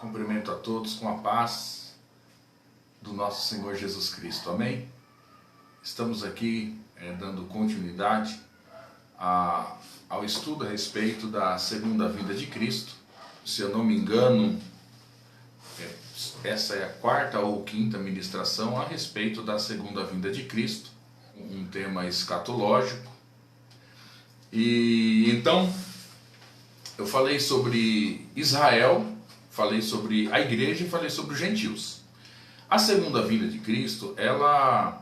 Cumprimento a todos com a paz do nosso Senhor Jesus Cristo. Amém? Estamos aqui dando continuidade ao estudo a respeito da segunda vinda de Cristo. Se eu não me engano, essa é a quarta ou quinta ministração a respeito da segunda vinda de Cristo, um tema escatológico. E então eu falei sobre Israel, falei sobre a igreja e falei sobre os gentios. A segunda vinda de Cristo, ela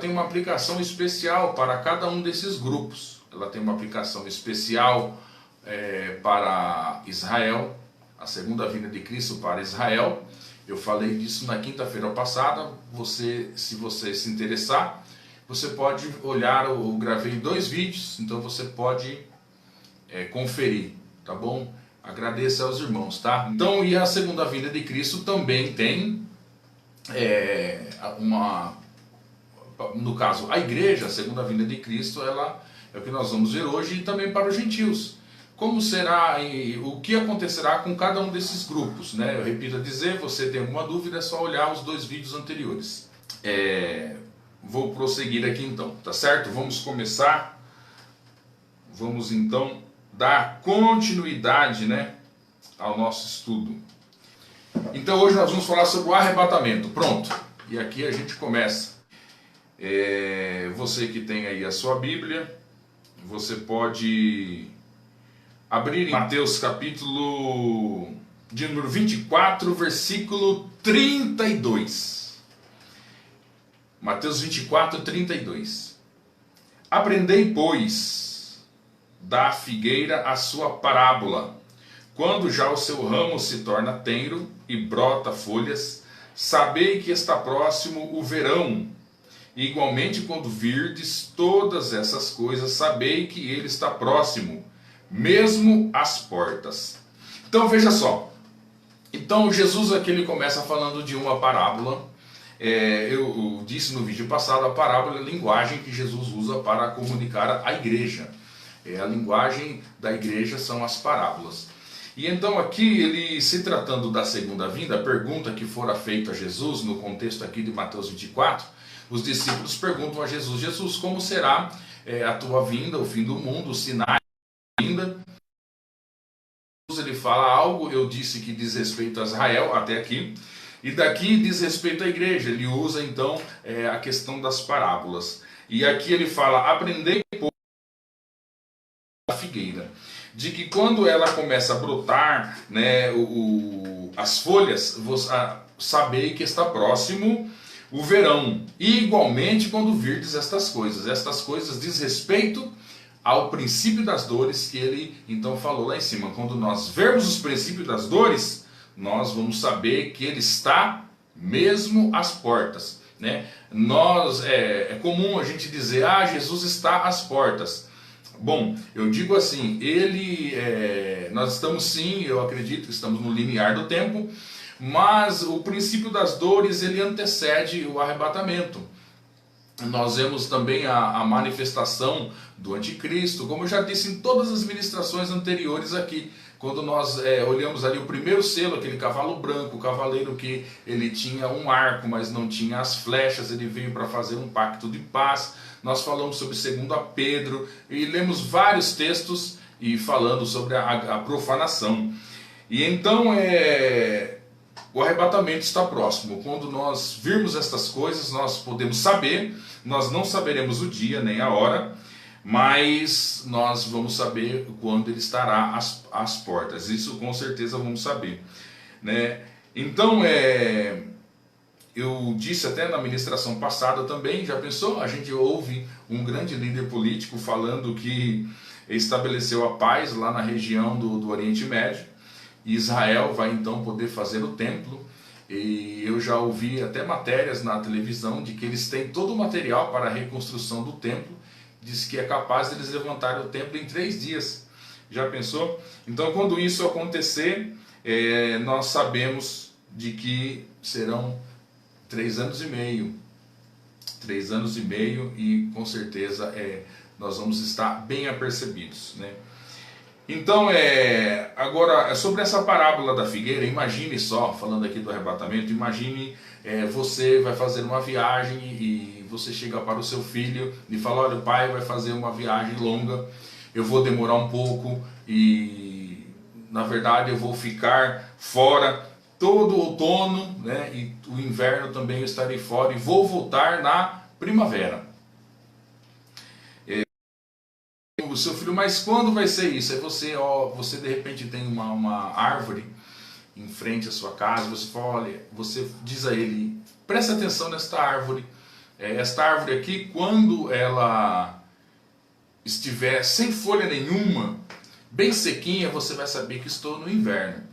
tem uma aplicação especial para cada um desses grupos. Ela tem uma aplicação especial para Israel, a segunda vinda de Cristo para Israel. Eu falei disso na quinta-feira passada. Se você se interessar, você pode olhar, eu gravei 2 vídeos, então você pode conferir, tá bom? Agradeço aos irmãos, tá? Então, e a segunda vinda de Cristo também tem no caso, a igreja, a segunda vinda de Cristo, ela é o que nós vamos ver hoje, e também para os gentios. Como será e o que acontecerá com cada um desses grupos, né? Eu repito a dizer, você tem alguma dúvida, é só olhar os 2 vídeos anteriores. Vou prosseguir aqui então, tá certo? Vamos começar. Vamos então dar continuidade, né, ao nosso estudo. Então hoje nós vamos falar sobre o arrebatamento. Pronto. E aqui a gente começa. Você que tem aí a sua Bíblia, você pode abrir em Mateus capítulo de número 24, versículo 32. Mateus 24, 32. Aprendei, pois, da figueira a sua parábola. Quando já o seu ramo se torna tenro e brota folhas, sabei que está próximo o verão. E igualmente, quando virdes todas essas coisas, sabei que ele está próximo, mesmo às portas. Então veja só. Então Jesus aqui ele começa falando de uma parábola. Eu disse no vídeo passado, a parábola é a linguagem que Jesus usa para comunicar à igreja. A linguagem da igreja são as parábolas. E então aqui, ele se tratando da segunda vinda, a pergunta que fora feita a Jesus, no contexto aqui de Mateus 24, os discípulos perguntam a Jesus: Jesus, como será a tua vinda, o fim do mundo, os sinais da vinda? Jesus ele fala algo, eu disse que diz respeito a Israel, até aqui, e daqui diz respeito à igreja. Ele usa então a questão das parábolas. E aqui ele fala: aprendei da figueira, de que quando ela começa a brotar, né, as folhas, sabei que está próximo o verão. E igualmente quando virdes estas coisas diz respeito ao princípio das dores, que ele então falou lá em cima. Quando nós vermos os princípios das dores, nós vamos saber que ele está mesmo às portas, né? É comum a gente dizer: Jesus está às portas. Bom, eu digo assim, nós estamos sim, eu acredito que estamos no limiar do tempo, mas o princípio das dores ele antecede o arrebatamento. Nós vemos também a manifestação do anticristo, como eu já disse em todas as ministrações anteriores aqui. Quando nós olhamos ali o primeiro selo, aquele cavalo branco, o cavaleiro que ele tinha um arco, mas não tinha as flechas, ele veio para fazer um pacto de paz. Nós falamos sobre 2 Pedro e lemos vários textos e falando sobre a profanação. E então o arrebatamento está próximo. Quando nós virmos estas coisas, nós podemos saber. Nós não saberemos o dia nem a hora, mas nós vamos saber quando ele estará às portas. Isso com certeza vamos saber, né? Então eu disse até na ministração passada também, já pensou? A gente ouve um grande líder político falando que estabeleceu a paz lá na região do Oriente Médio. E Israel vai então poder fazer o templo. E eu já ouvi até matérias na televisão de que eles têm todo o material para a reconstrução do templo. Diz que é capaz de eles levantarem o templo em 3 dias. Já pensou? Então quando isso acontecer, nós sabemos de que serão 3 anos e meio. 3 anos e meio, e com certeza nós vamos estar bem apercebidos, né? Então, agora, sobre essa parábola da figueira, imagine só, falando aqui do arrebatamento, imagine você vai fazer uma viagem e você chega para o seu filho e fala, olha, o pai vai fazer uma viagem longa, eu vou demorar um pouco e, na verdade, eu vou ficar fora todo o outono, né, e o inverno também eu estarei fora e vou voltar na primavera. O seu filho, mas quando vai ser isso? Aí você de repente tem uma árvore em frente à sua casa, você fala, olha, você diz a ele, presta atenção nesta árvore. Esta árvore aqui, quando ela estiver sem folha nenhuma, bem sequinha, você vai saber que estou no inverno.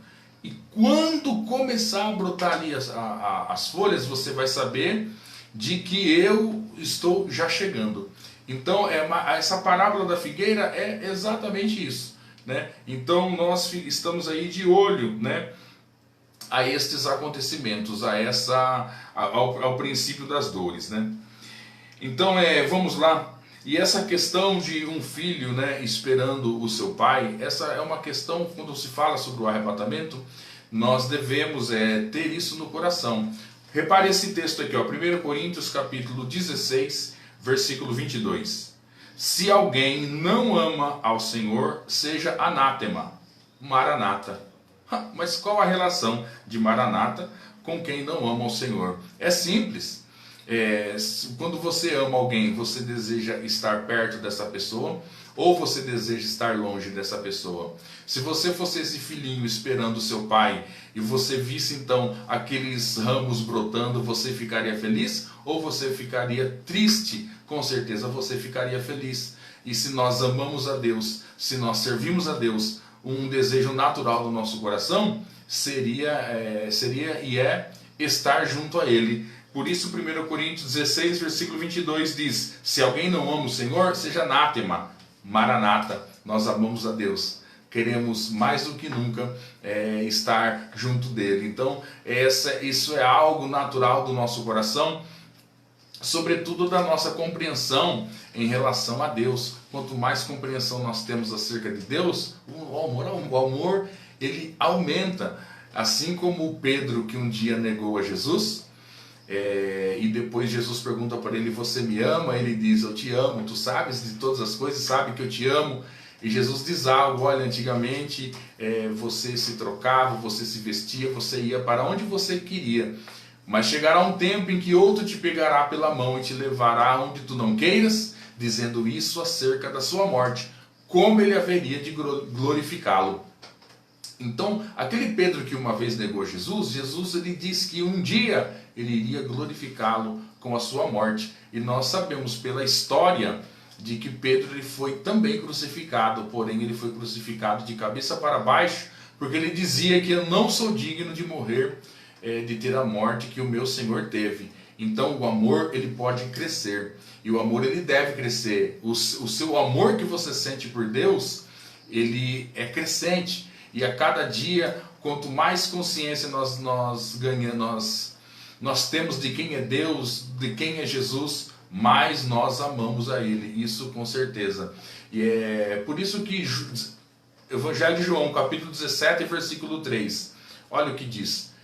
E quando começar a brotar ali as folhas, você vai saber de que eu estou já chegando. Então, essa parábola da figueira é exatamente isso, né? Então, nós estamos aí de olho, né, a estes acontecimentos, ao princípio das dores, né? Então, vamos lá. E essa questão de um filho, né, esperando o seu pai, essa é uma questão, quando se fala sobre o arrebatamento, nós devemos ter isso no coração. Repare esse texto aqui, ó, 1 Coríntios capítulo 16, versículo 22. Se alguém não ama ao Senhor, seja anátema, Maranata. Mas qual a relação de Maranata com quem não ama o Senhor? É simples. Quando você ama alguém, você deseja estar perto dessa pessoa ou você deseja estar longe dessa pessoa? Se você fosse esse filhinho esperando o seu pai e você visse então aqueles ramos brotando, você ficaria feliz ou você ficaria triste? Com certeza você ficaria feliz. E se nós amamos a Deus, se nós servimos a Deus, um desejo natural do nosso coração seria estar junto a Ele. Por isso 1 Coríntios 16, versículo 22 diz, se alguém não ama o Senhor, seja anátema, Maranata. Nós amamos a Deus, queremos mais do que nunca estar junto dele. Então isso é algo natural do nosso coração, sobretudo da nossa compreensão em relação a Deus. Quanto mais compreensão nós temos acerca de Deus, o amor ele aumenta. Assim como o Pedro, que um dia negou a Jesus, e depois Jesus pergunta para ele, você me ama? Ele diz, eu te amo, tu sabes de todas as coisas, sabe que eu te amo. E Jesus diz algo, olha, antigamente você se trocava, você se vestia, você ia para onde você queria. Mas chegará um tempo em que outro te pegará pela mão e te levará onde tu não queiras, dizendo isso acerca da sua morte, como ele haveria de glorificá-lo. Então, aquele Pedro que uma vez negou Jesus ele disse que um dia ele iria glorificá-lo com a sua morte. E nós sabemos pela história de que Pedro ele foi também crucificado, porém ele foi crucificado de cabeça para baixo, porque ele dizia que eu não sou digno de morrer, de ter a morte que o meu Senhor teve. Então o amor ele pode crescer, e o amor ele deve crescer. O seu amor que você sente por Deus, ele é crescente, e a cada dia, quanto mais consciência nós ganhamos, nós temos de quem é Deus, de quem é Jesus, mais nós amamos a Ele, isso com certeza. E é por isso que Evangelho de João, capítulo 17, versículo 3, olha o que diz,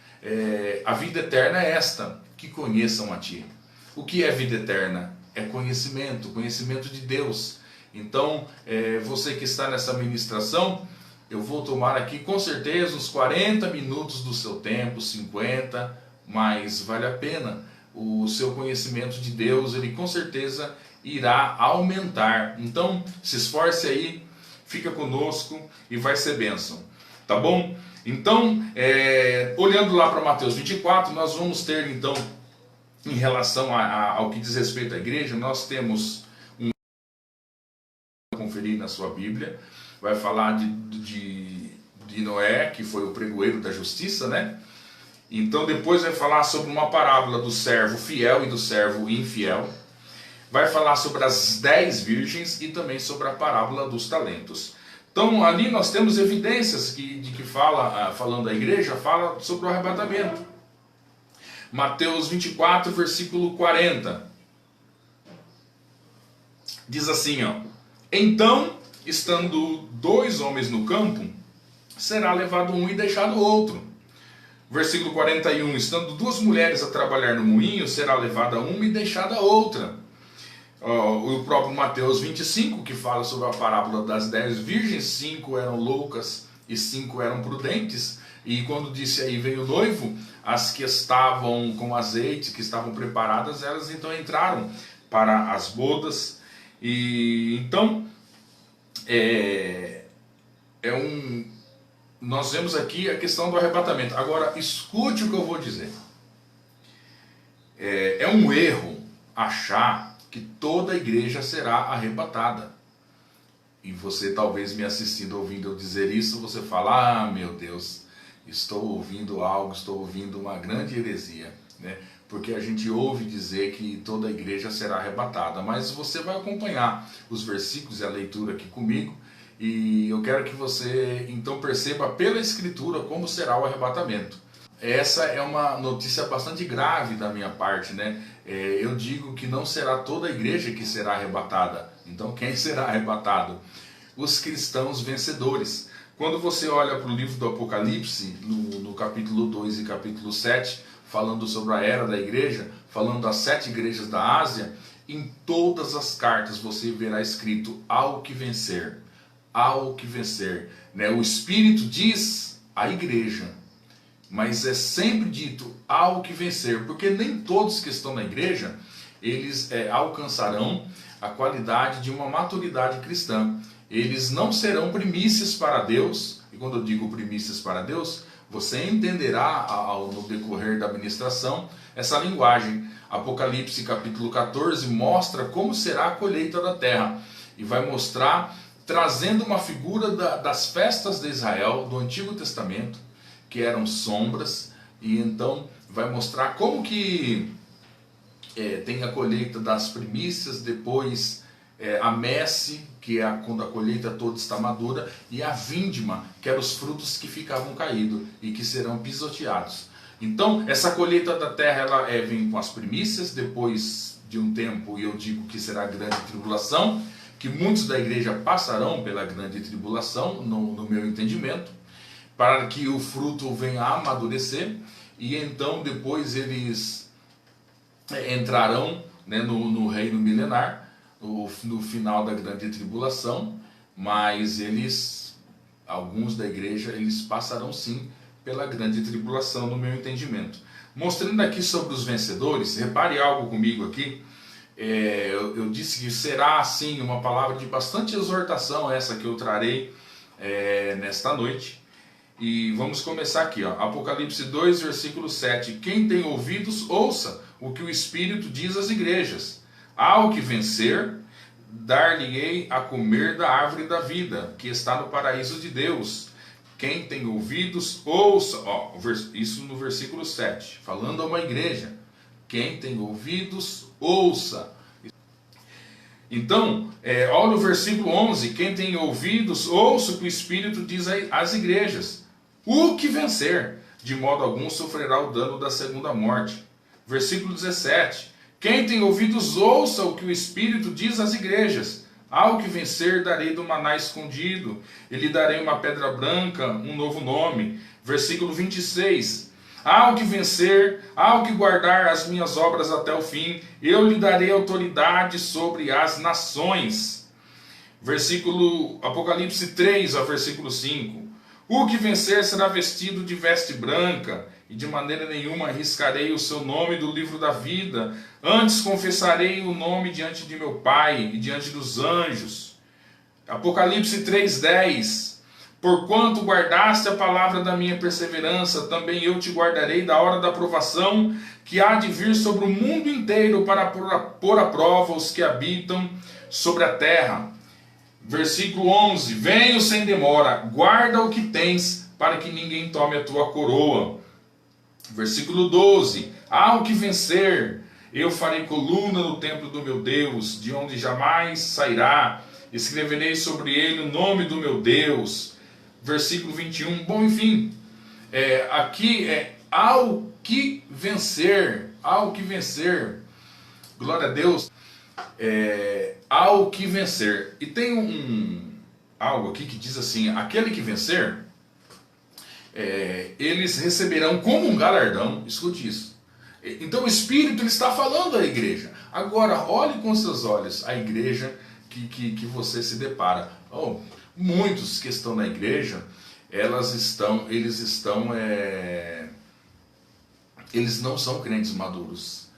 a vida eterna é esta, que conheçam a Ti. O que é vida eterna? É conhecimento de Deus. Então, você que está nessa ministração, eu vou tomar aqui com certeza uns 40 minutos do seu tempo, 50, mas vale a pena. O seu conhecimento de Deus, ele com certeza irá aumentar. Então, se esforce aí, fica conosco e vai ser bênção. Tá bom? Então, olhando lá para Mateus 24, nós vamos ter então, em relação ao que diz respeito à igreja, nós temos conferir na sua Bíblia, vai falar de Noé, que foi o pregoeiro da justiça, né? Então depois vai falar sobre uma parábola do servo fiel e do servo infiel, vai falar sobre as 10 virgens e também sobre a parábola dos talentos. Então ali nós temos evidências de que falando da igreja, fala sobre o arrebatamento. Mateus 24, versículo 40, diz assim, ó, então estando dois homens no campo, será levado um e deixado outro. Versículo 41, estando duas mulheres a trabalhar no moinho, será levada uma e deixada outra. O próprio Mateus 25, que fala sobre a parábola das 10 virgens, 5 eram loucas e 5 eram prudentes. E quando disse aí veio o noivo, as que estavam com azeite, que estavam preparadas, elas então entraram para as bodas. E então nós vemos aqui a questão do arrebatamento. Agora escute o que eu vou dizer. É um erro achar que toda a igreja será arrebatada. E você talvez me assistindo, ouvindo eu dizer isso, você fala, ah meu Deus, estou ouvindo algo, estou ouvindo uma grande heresia, né? Porque a gente ouve dizer que toda a igreja será arrebatada, mas você vai acompanhar os versículos e a leitura aqui comigo, e eu quero que você então perceba pela escritura como será o arrebatamento. Essa é uma notícia bastante grave da minha parte, né? Eu digo que não será toda a igreja que será arrebatada. Então quem será arrebatado? Os cristãos vencedores. Quando você olha para o livro do Apocalipse, no capítulo 2 e capítulo 7, falando sobre a era da igreja, falando das 7 igrejas da Ásia, em todas as cartas você verá escrito ao que vencer, ao que vencer, né? O Espírito diz à igreja, mas é sempre dito ao que vencer, porque nem todos que estão na igreja, eles alcançarão a qualidade de uma maturidade cristã. Eles não serão primícias para Deus, e quando eu digo primícias para Deus, você entenderá no decorrer da ministração essa linguagem. Apocalipse capítulo 14 mostra como será a colheita da terra, e vai mostrar, trazendo uma figura das festas de Israel, do Antigo Testamento, que eram sombras, e então vai mostrar como que tem a colheita das primícias, depois a messe, que é quando a colheita toda está madura, e a vindima, que eram os frutos que ficavam caídos e que serão pisoteados. Então essa colheita da terra ela vem com as primícias, depois de um tempo, e eu digo que será a grande tribulação, que muitos da igreja passarão pela grande tribulação, no meu entendimento, para que o fruto venha a amadurecer, e então depois eles entrarão, né, no reino milenar, no final da grande tribulação, mas alguns da igreja, eles passarão sim pela grande tribulação, no meu entendimento. Mostrando aqui sobre os vencedores, repare algo comigo aqui, eu disse que será assim uma palavra de bastante exortação, essa que eu trarei nesta noite. E vamos começar aqui, ó. Apocalipse 2, versículo 7. Quem tem ouvidos, ouça o que o Espírito diz às igrejas. Ao que vencer, dar-lhe-ei a comer da árvore da vida, que está no paraíso de Deus. Quem tem ouvidos, ouça. Ó, isso no versículo 7, falando a uma igreja. Quem tem ouvidos, ouça. Então, olha o versículo 11. Quem tem ouvidos, ouça o que o Espírito diz às igrejas. O que vencer, de modo algum sofrerá o dano da segunda morte. Versículo 17. Quem tem ouvidos, ouça o que o Espírito diz às igrejas. Ao que vencer, darei do maná escondido, e lhe darei uma pedra branca, um novo nome. Versículo 26. Ao que vencer, ao que guardar as minhas obras até o fim, eu lhe darei autoridade sobre as nações. Apocalipse 3, ao versículo 5. O que vencer será vestido de veste branca, e de maneira nenhuma arriscarei o seu nome do livro da vida. Antes confessarei o nome diante de meu Pai e diante dos anjos. Apocalipse 3:10. Porquanto guardaste a palavra da minha perseverança, também eu te guardarei da hora da provação, que há de vir sobre o mundo inteiro para pôr à prova os que habitam sobre a terra. Versículo 11. Venho sem demora, guarda o que tens, para que ninguém tome a tua coroa. Versículo 12. Ao que vencer, eu farei coluna no templo do meu Deus, de onde jamais sairá. Escreverei sobre ele o nome do meu Deus. Versículo 21. Bom, enfim, aqui ao que vencer, ao que vencer. Glória a Deus. Ao que vencer. E tem algo aqui que diz assim: aquele que vencer, eles receberão como um galardão. Escute isso. Então o Espírito ele está falando à igreja. Agora, olhe com seus olhos a igreja que você se depara. Muitos que estão na igreja, eles não são crentes maduros.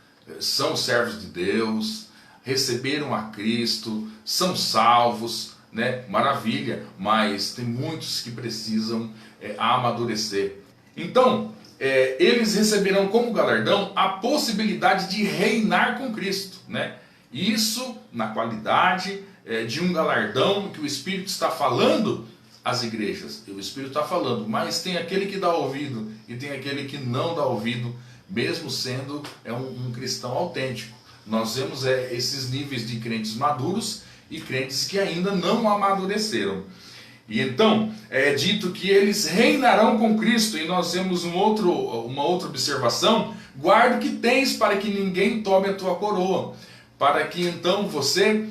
São servos de Deus, receberam a Cristo, são salvos, né? Maravilha, mas tem muitos que precisam amadurecer. Então, eles receberão como galardão a possibilidade de reinar com Cristo, né? Isso na qualidade de um galardão que o Espírito está falando às igrejas. O Espírito está falando, mas tem aquele que dá ouvido e tem aquele que não dá ouvido, mesmo sendo um cristão autêntico. Nós vemos esses níveis de crentes maduros e crentes que ainda não amadureceram. E então é dito que eles reinarão com Cristo, e nós temos uma outra observação: guarda o que tens para que ninguém tome a tua coroa. Para que então você,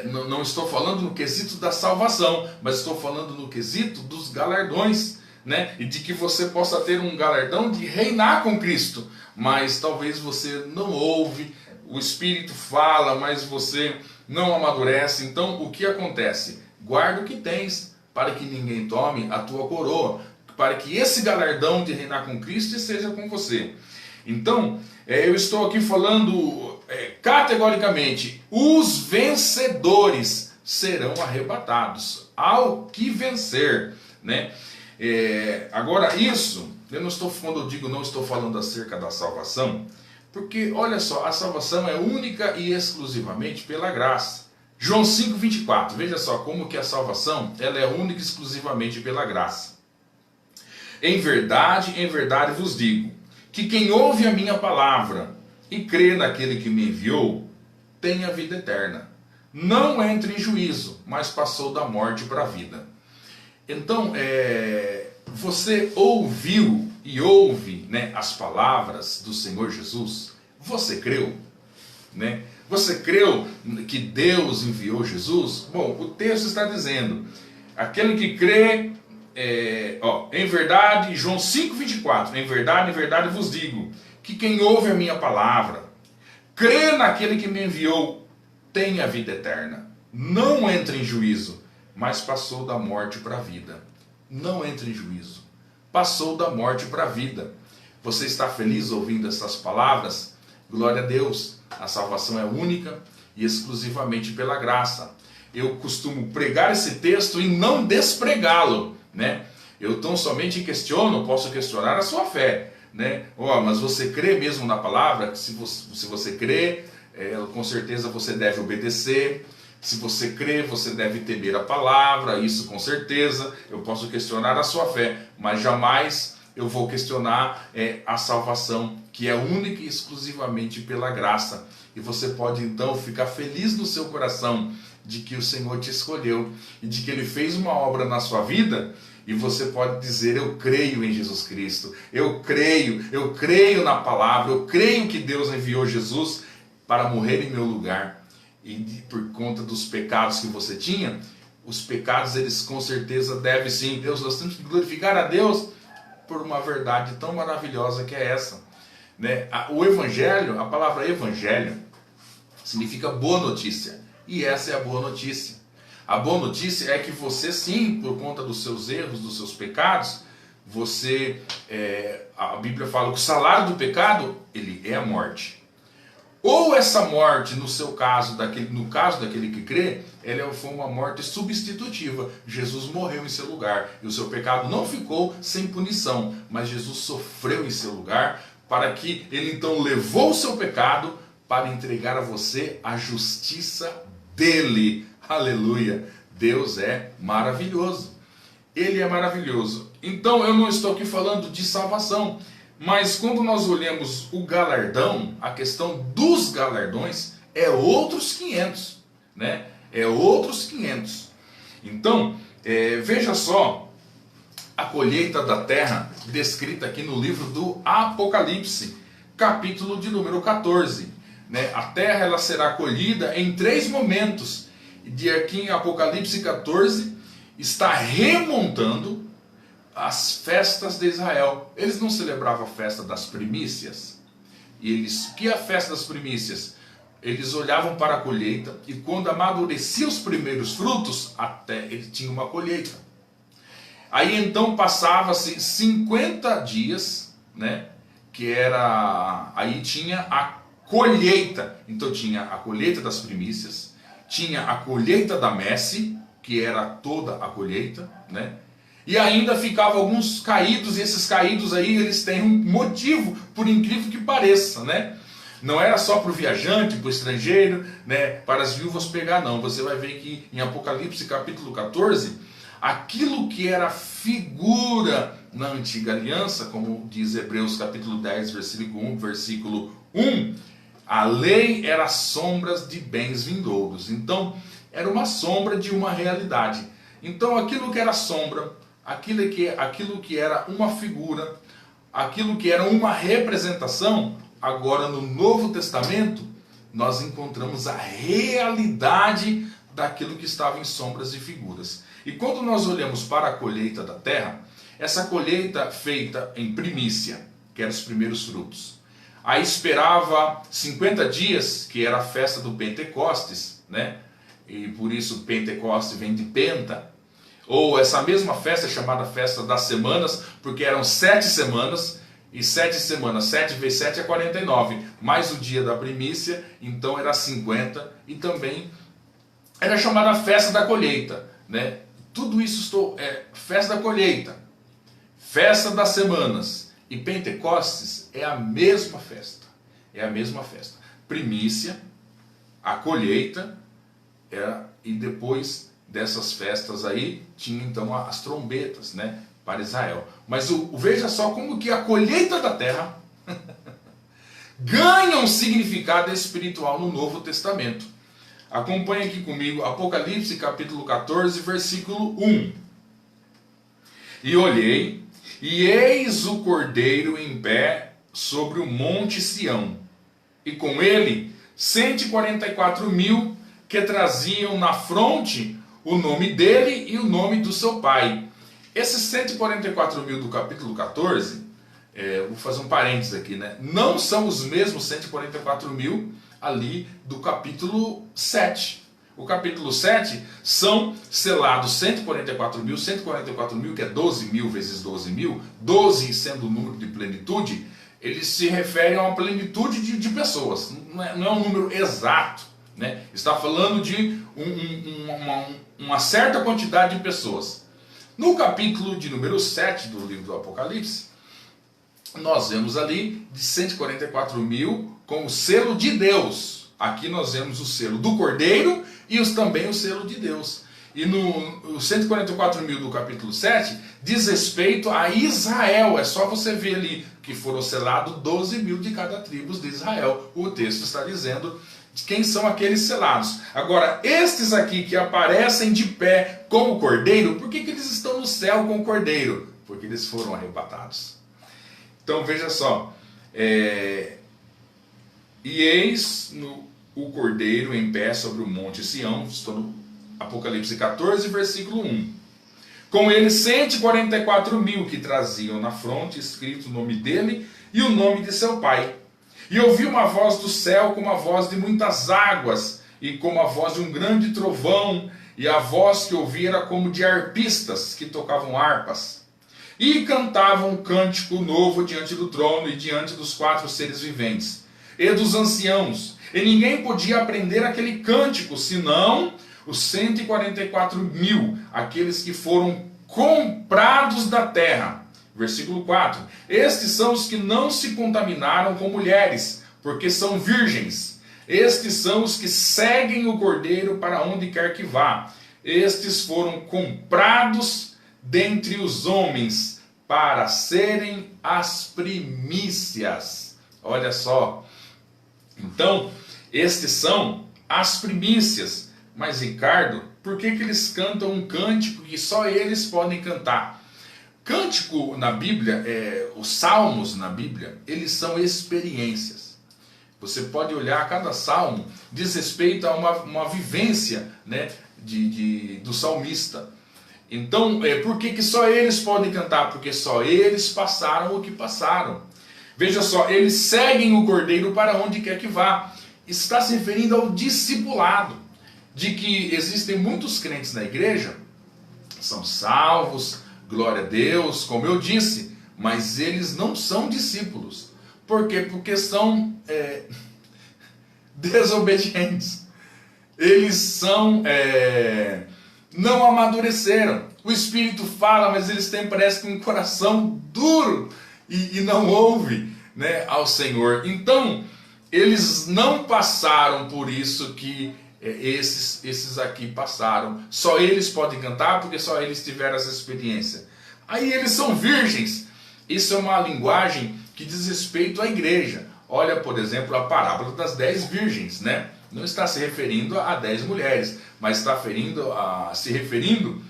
não estou falando no quesito da salvação, mas estou falando no quesito dos galardões, né? E de que você possa ter um galardão de reinar com Cristo. Mas talvez você não ouve, o Espírito fala, mas você não amadurece. Então o que acontece? Guarda o que tens, para que ninguém tome a tua coroa, para que esse galardão de reinar com Cristo esteja com você. Então, eu estou aqui falando categoricamente: os vencedores serão arrebatados, ao que vencer, né? Agora, isso, quando eu digo não estou falando acerca da salvação, porque, olha só, a salvação é única e exclusivamente pela graça. João 5,24, veja só como que a salvação ela é única e exclusivamente pela graça. Em verdade vos digo, que quem ouve a minha palavra e crê naquele que me enviou, tem a vida eterna. Não entra em juízo, mas passou da morte para a vida. Então, você ouviu e ouve, né, as palavras do Senhor Jesus? Você creu? Né? Você creu que Deus enviou Jesus? Bom, o texto está dizendo: aquele que crê, em verdade, João 5,24, em verdade vos digo, que quem ouve a minha palavra, crê naquele que me enviou, tem a vida eterna. Não entra em juízo, mas passou da morte para a vida. Não entra em juízo, passou da morte para a vida. Você está feliz ouvindo essas palavras? Glória a Deus. A salvação é única e exclusivamente pela graça. Eu costumo pregar esse texto e não despregá-lo, né? Eu tão somente posso questionar a sua fé, né? Mas você crê mesmo na palavra? Se você crê, com certeza você deve obedecer. Se você crê, você deve temer a palavra. Isso com certeza eu posso questionar a sua fé, mas jamais eu vou questionar a salvação, que é única e exclusivamente pela graça. E você pode então ficar feliz no seu coração de que o Senhor te escolheu e de que Ele fez uma obra na sua vida. E você pode dizer: eu creio em Jesus Cristo, eu creio na palavra, eu creio que Deus enviou Jesus para morrer em meu lugar. E por conta dos pecados que você tinha, os pecados eles com certeza devem sim, nós temos que glorificar a Deus por uma verdade tão maravilhosa que é essa, né? O Evangelho, a palavra Evangelho, significa boa notícia, e essa é a boa notícia. A boa notícia é que você sim, por conta dos seus erros, dos seus pecados, a Bíblia fala que o salário do pecado, ele é a morte. Ou essa morte, no caso daquele que crê, ela foi uma morte substitutiva. Jesus morreu em seu lugar e o seu pecado não ficou sem punição, mas Jesus sofreu em seu lugar, para que ele então levou o seu pecado para entregar a você a justiça dele. Aleluia! Deus é maravilhoso. Ele é maravilhoso. Então eu não estou aqui falando de salvação, mas quando nós olhamos o galardão, a questão dos galardões, é outros 500, né? É outros 500. Então, veja só a colheita da terra descrita aqui no livro do Apocalipse, capítulo de número 14. Né? A terra ela será colhida em 3 momentos. de aqui em Apocalipse 14, está remontando as festas de Israel. Eles não celebravam a festa das primícias? E eles, que é a festa das primícias? Eles olhavam para a colheita e quando amadurecia os primeiros frutos, até ele tinha uma colheita. Aí então passava-se 50 dias, né? Que era, aí tinha a colheita. Então tinha a colheita das primícias, tinha a colheita da messe, que era toda a colheita, né? E ainda ficavam alguns caídos, e esses caídos aí, eles têm um motivo, por incrível que pareça, né? Não era só para o viajante, para o estrangeiro, né? Para as viúvas pegar, não. Você vai ver que em Apocalipse capítulo 14, aquilo que era figura na antiga aliança, como diz Hebreus capítulo 10, versículo 1, a lei era sombras de bens vindouros. Então, era uma sombra de uma realidade. Então, aquilo que era sombra, aquilo que era uma figura, aquilo que era uma representação, agora no Novo Testamento, nós encontramos a realidade daquilo que estava em sombras e figuras. E quando nós olhamos para a colheita da terra, essa colheita feita em primícia, que eram os primeiros frutos, aí esperava 50 dias, que era a festa do Pentecostes, né? E por isso Pentecoste vem de Penta, ou essa mesma festa chamada festa das semanas, porque eram 7 semanas, e 7 semanas, 7 vezes 7 é 49, mais o dia da primícia, então era 50, e também era chamada festa da colheita, né? Tudo isso festa da colheita, festa das semanas e Pentecostes é a mesma festa, é a mesma festa. Primícia, a colheita, e depois dessas festas aí tinha então as trombetas, né, para Israel. Mas veja só como que a colheita da terra ganha um significado espiritual no Novo Testamento. Acompanhe aqui comigo Apocalipse capítulo 14, versículo 1. E olhei, e eis o Cordeiro em pé sobre o monte Sião, e com ele 144.000 que traziam na fronte o nome dele e o nome do seu pai. Esses 144.000 do capítulo 14, vou fazer um parênteses aqui, né? Não são os mesmos 144.000 ali do capítulo 7. O capítulo 7 são selados 144.000, que é 12.000 vezes 12.000, 12 sendo o número de plenitude, eles se referem a uma plenitude de pessoas, não é um número exato, né? Está falando de uma certa quantidade de pessoas. No capítulo de número 7 do livro do Apocalipse, nós vemos ali de 144.000 com o selo de Deus. Aqui nós vemos o selo do Cordeiro e também o selo de Deus. E no 144.000 do capítulo 7 diz respeito a Israel. É só você ver ali que foram selados 12.000 de cada tribo de Israel. O texto está dizendo de quem são aqueles selados. Agora, estes aqui que aparecem de pé com o Cordeiro, por que eles estão no céu com o Cordeiro? Porque eles foram arrebatados. Então veja só, e eis o Cordeiro em pé sobre o monte Sião, estou no Apocalipse 14, versículo 1. Com ele 144.000 que traziam na fronte escrito o nome dele e o nome de seu pai. E ouvi uma voz do céu como a voz de muitas águas e como a voz de um grande trovão, e a voz que ouvi era como de arpistas que tocavam harpas. E cantavam um cântico novo diante do trono e diante dos 4 seres viventes, e dos anciãos. E ninguém podia aprender aquele cântico, senão os 144.000, aqueles que foram comprados da terra. Versículo 4. Estes são os que não se contaminaram com mulheres, porque são virgens. Estes são os que seguem o Cordeiro para onde quer que vá. Estes foram comprados dentre os homens para serem as primícias. Olha só. Então, estes são as primícias. Mas, Ricardo, por que eles cantam um cântico que só eles podem cantar? Cântico na Bíblia, os salmos na Bíblia, eles são experiências. Você pode olhar cada salmo, diz respeito a uma vivência, né, do salmista. Então, por que só eles podem cantar? Porque só eles passaram o que passaram. Veja só, eles seguem o Cordeiro para onde quer que vá. Está se referindo ao discipulado, de que existem muitos crentes na igreja, são salvos, glória a Deus, como eu disse, mas eles não são discípulos. Por quê? Porque são desobedientes. Eles são... não amadureceram. O Espírito fala, mas eles têm, parece que, um coração duro e não ouve, né, ao Senhor. Então, eles não passaram por isso que esses aqui passaram. Só eles podem cantar porque só eles tiveram essa experiência. Aí eles são virgens. Isso é uma linguagem que diz respeito à igreja. Olha, por exemplo, a parábola das 10 virgens, né? Não está se referindo a 10 mulheres, mas está se referindo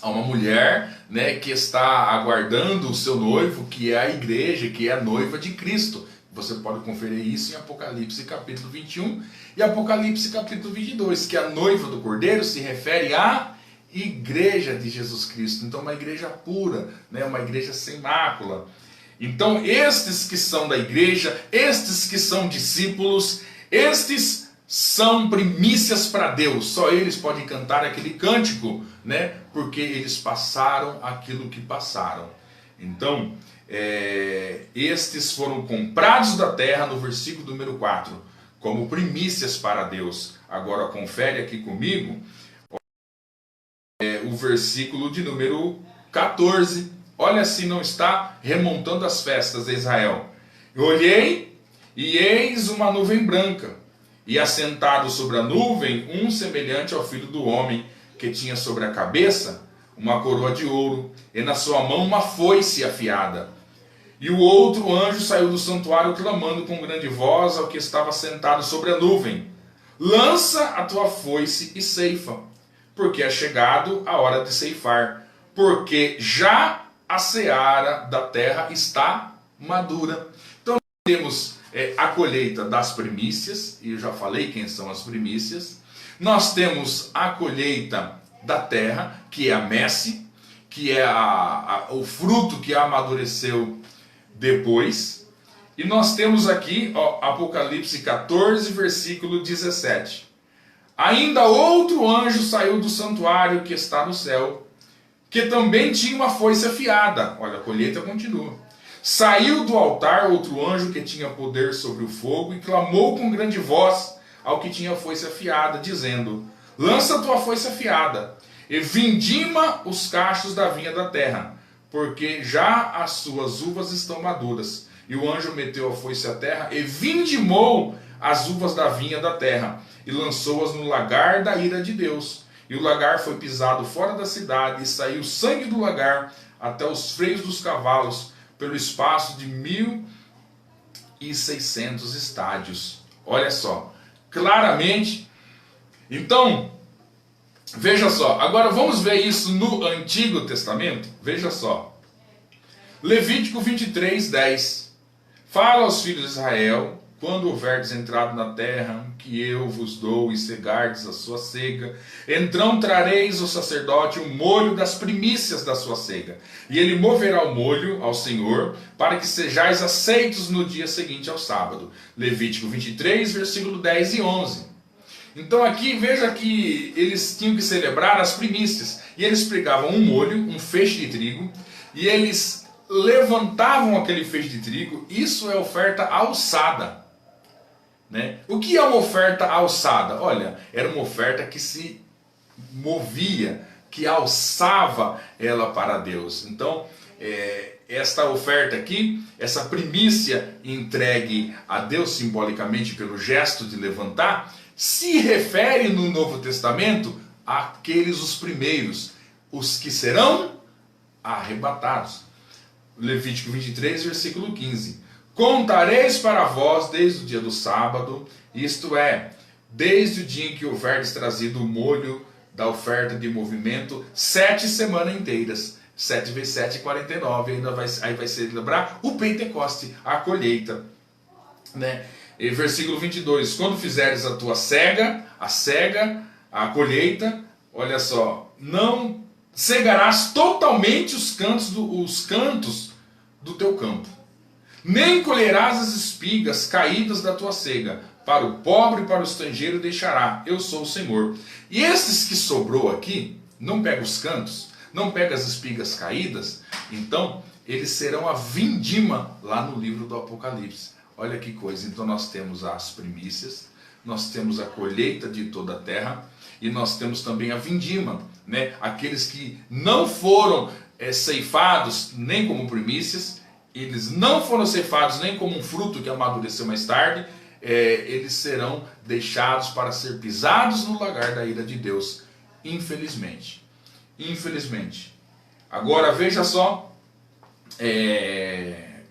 a uma mulher, né, que está aguardando o seu noivo, que é a igreja, que é a noiva de Cristo. Você pode conferir isso em Apocalipse capítulo 21 e Apocalipse capítulo 22, que a noiva do Cordeiro se refere à igreja de Jesus Cristo. Então, uma igreja pura, né, uma igreja sem mácula. Então, estes que são da igreja, estes que são discípulos, estes são primícias para Deus. Só eles podem cantar aquele cântico, né? Porque eles passaram aquilo que passaram. Então, estes foram comprados da terra, no versículo número 4, como primícias para Deus. Agora confere aqui comigo o versículo de número 14. Olha se não está remontando as festas de Israel. Eu olhei e eis uma nuvem branca, e assentado sobre a nuvem, um semelhante ao Filho do Homem, que tinha sobre a cabeça uma coroa de ouro, e na sua mão uma foice afiada. E o outro anjo saiu do santuário clamando com grande voz ao que estava sentado sobre a nuvem: lança a tua foice e ceifa, porque é chegado a hora de ceifar, porque já a seara da terra está madura. Então temos a colheita das primícias, e eu já falei quem são as primícias. Nós temos a colheita da terra, que é a messe, que é o fruto que amadureceu depois. E nós temos aqui, Apocalipse 14, versículo 17. Ainda outro anjo saiu do santuário que está no céu, que também tinha uma foice afiada. Olha, a colheita continua. Saiu do altar outro anjo que tinha poder sobre o fogo e clamou com grande voz ao que tinha a foice afiada, dizendo: lança a tua foice afiada e vindima os cachos da vinha da terra, porque já as suas uvas estão maduras. E o anjo meteu a foice à terra e vindimou as uvas da vinha da terra e lançou-as no lagar da ira de Deus. E o lagar foi pisado fora da cidade, e saiu sangue do lagar até os freios dos cavalos, pelo espaço de 1.600 estádios. Olha só, claramente. Então, veja só, agora vamos ver isso no Antigo Testamento. Veja só, Levítico 23, 10. Fala aos filhos de Israel: quando houverdes entrado na terra que eu vos dou e cegardes a sua cega, então trareis ao sacerdote o molho das primícias da sua cega, e ele moverá o molho ao Senhor, para que sejais aceitos no dia seguinte ao sábado. Levítico 23, versículo 10 e 11. Então aqui veja que eles tinham que celebrar as primícias, e eles pregavam um molho, um feixe de trigo, e eles levantavam aquele feixe de trigo. Isso é oferta alçada, né? O que é uma oferta alçada? Olha, era uma oferta que se movia, que alçava ela para Deus. Então, esta oferta aqui, essa primícia entregue a Deus simbolicamente pelo gesto de levantar, se refere no Novo Testamento àqueles os primeiros, os que serão arrebatados. Levítico 23, versículo 15. Contareis para vós desde o dia do sábado, isto é, desde o dia em que houverdes trazido o molho da oferta de movimento, 7 semanas inteiras. 7 vezes 7 é 49, aí vai celebrar o Pentecoste, a colheita, né? E versículo 22, quando fizeres a tua cega, a colheita, olha só, não cegarás totalmente os cantos do teu campo, nem colherás as espigas caídas da tua cega, para o pobre e para o estrangeiro deixará, eu sou o Senhor. E esses que sobrou aqui, não pega os cantos, não pega as espigas caídas, então eles serão a vindima lá no livro do Apocalipse. Olha que coisa, então nós temos as primícias, nós temos a colheita de toda a terra, e nós temos também a vindima, né? Aqueles que não foram ceifados nem como primícias, eles não foram ceifados nem como um fruto que amadureceu mais tarde, eles serão deixados para ser pisados no lagar da ira de Deus, infelizmente. Infelizmente. Agora veja só,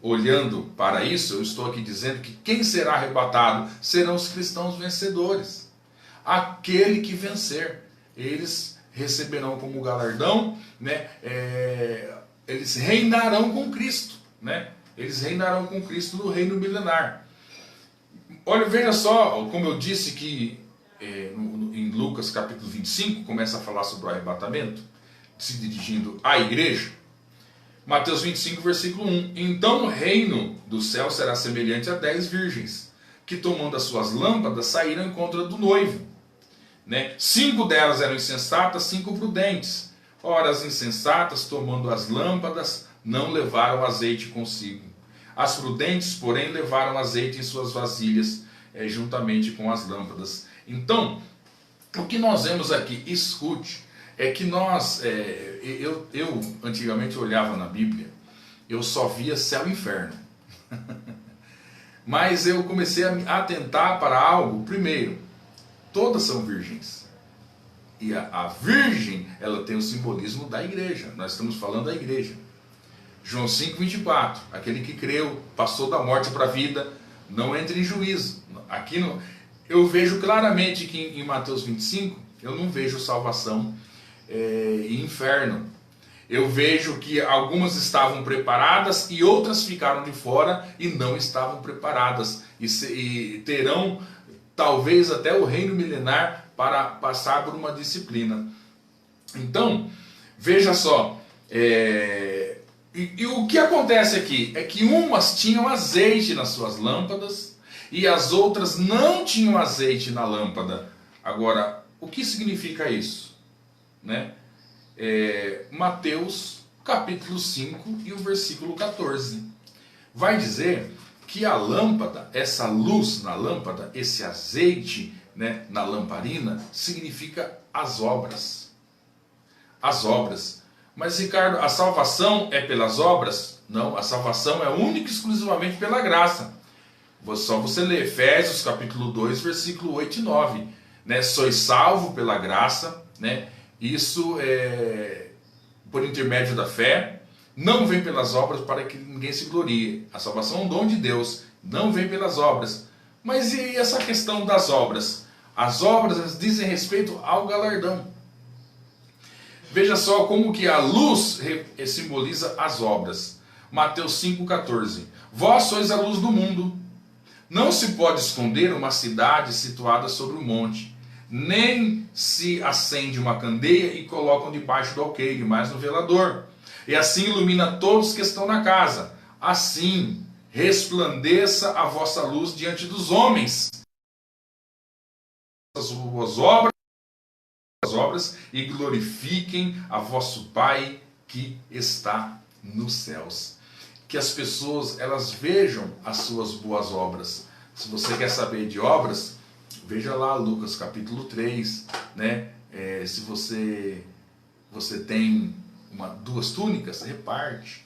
olhando para isso, eu estou aqui dizendo que quem será arrebatado serão os cristãos vencedores. Aquele que vencer, eles receberão como galardão, né? Eles reinarão com Cristo, né? Eles reinarão com Cristo no reino milenar. Olha, veja só, como eu disse que em Lucas capítulo 25, começa a falar sobre o arrebatamento, se dirigindo à igreja. Mateus 25, versículo 1. Então o reino do céu será semelhante a 10 virgens, que tomando as suas lâmpadas saíram em contra do noivo. 5 delas eram insensatas, 5 prudentes. Ora, as insensatas, tomando as lâmpadas, não levaram azeite consigo. As prudentes, porém, levaram azeite em suas vasilhas, juntamente com as lâmpadas. Então, o que nós vemos aqui, escute, é que nós, eu antigamente olhava na Bíblia, eu só via céu e inferno. Mas eu comecei a atentar para algo. Primeiro, todas são virgens. E a virgem, ela tem o simbolismo da igreja. Nós estamos falando da igreja. João 5,24. Aquele que creu, passou da morte para a vida, não entra em juízo. Aqui eu vejo claramente que em Mateus 25, eu não vejo salvação e inferno. Eu vejo que algumas estavam preparadas e outras ficaram de fora e não estavam preparadas. E terão talvez até o reino milenar para passar por uma disciplina. Então, veja só, e o que acontece aqui é que umas tinham azeite nas suas lâmpadas e as outras não tinham azeite na lâmpada. Agora, o que significa isso? Mateus capítulo 5 e o versículo 14 vai dizer que a lâmpada, essa luz na lâmpada, esse azeite, na lamparina, significa as obras. As obras. Mas, Ricardo, a salvação é pelas obras? Não, a salvação é única e exclusivamente pela graça. Só você ler Efésios capítulo 2, versículo 8 e 9. Sois salvo pela graça, isso é por intermédio da fé. Não vem pelas obras para que ninguém se glorie. A salvação é um dom de Deus, não vem pelas obras. Mas e essa questão das obras? As obras dizem respeito ao galardão. Veja só como que a luz simboliza as obras. Mateus 5,14. Vós sois a luz do mundo. Não se pode esconder uma cidade situada sobre um monte, nem se acende uma candeia e colocam debaixo do alqueire, mas no velador. E assim ilumina todos que estão na casa. Assim resplandeça a vossa luz diante dos homens, as boas obras, e glorifiquem a vosso Pai que está nos céus. Que as pessoas elas vejam as suas boas obras. Se você quer saber de obras, veja lá Lucas capítulo 3, se você tem duas túnicas, reparte,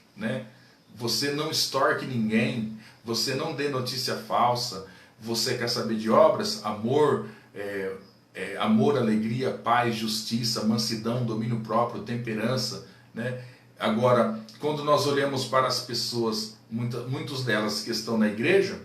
Você não extorque ninguém, você não dê notícia falsa. Você quer saber de obras? Amor, amor, alegria, paz, justiça, mansidão, domínio próprio, temperança, Agora, quando nós olhamos para as pessoas, muitas delas que estão na igreja,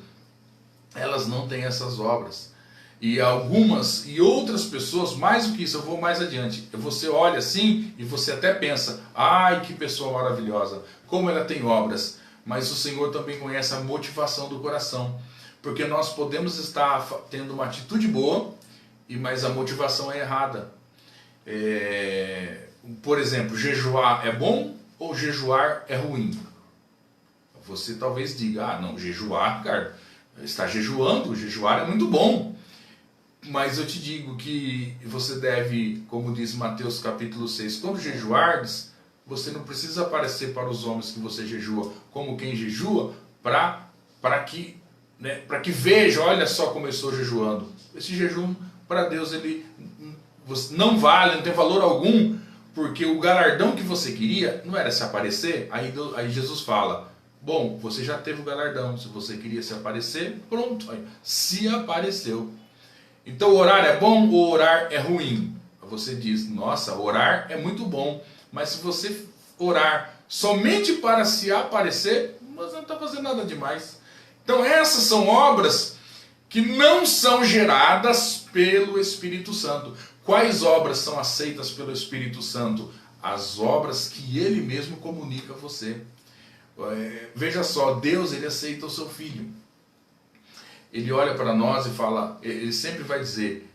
elas não têm essas obras. E algumas e outras pessoas, mais do que isso, eu vou mais adiante. Você olha assim e você até pensa, ai, que pessoa maravilhosa, como ela tem obras. Mas o Senhor também conhece a motivação do coração. Porque nós podemos estar tendo uma atitude boa, mas a motivação é errada. Por exemplo, jejuar é bom ou jejuar é ruim? Você talvez diga, ah não, jejuar, cara, está jejuando, jejuar é muito bom. Mas eu te digo que você deve, como diz Mateus capítulo 6, quando jejuardes, você não precisa aparecer para os homens que você jejua como quem jejua, para que veja, olha só como eu estou jejuando. Esse jejum, para Deus, ele não vale, não tem valor algum, porque o galardão que você queria não era se aparecer. Aí Jesus fala, bom, você já teve o galardão, se você queria se aparecer, pronto, aí, se apareceu. Então orar é bom ou orar é ruim? Você diz, nossa, orar é muito bom, mas se você orar somente para se aparecer, você não está fazendo nada demais. Então essas são obras que não são geradas pelo Espírito Santo. Quais obras são aceitas pelo Espírito Santo? As obras que Ele mesmo comunica a você. Veja só, Deus, Ele aceita o seu Filho. Ele olha para nós e fala, Ele sempre vai dizer,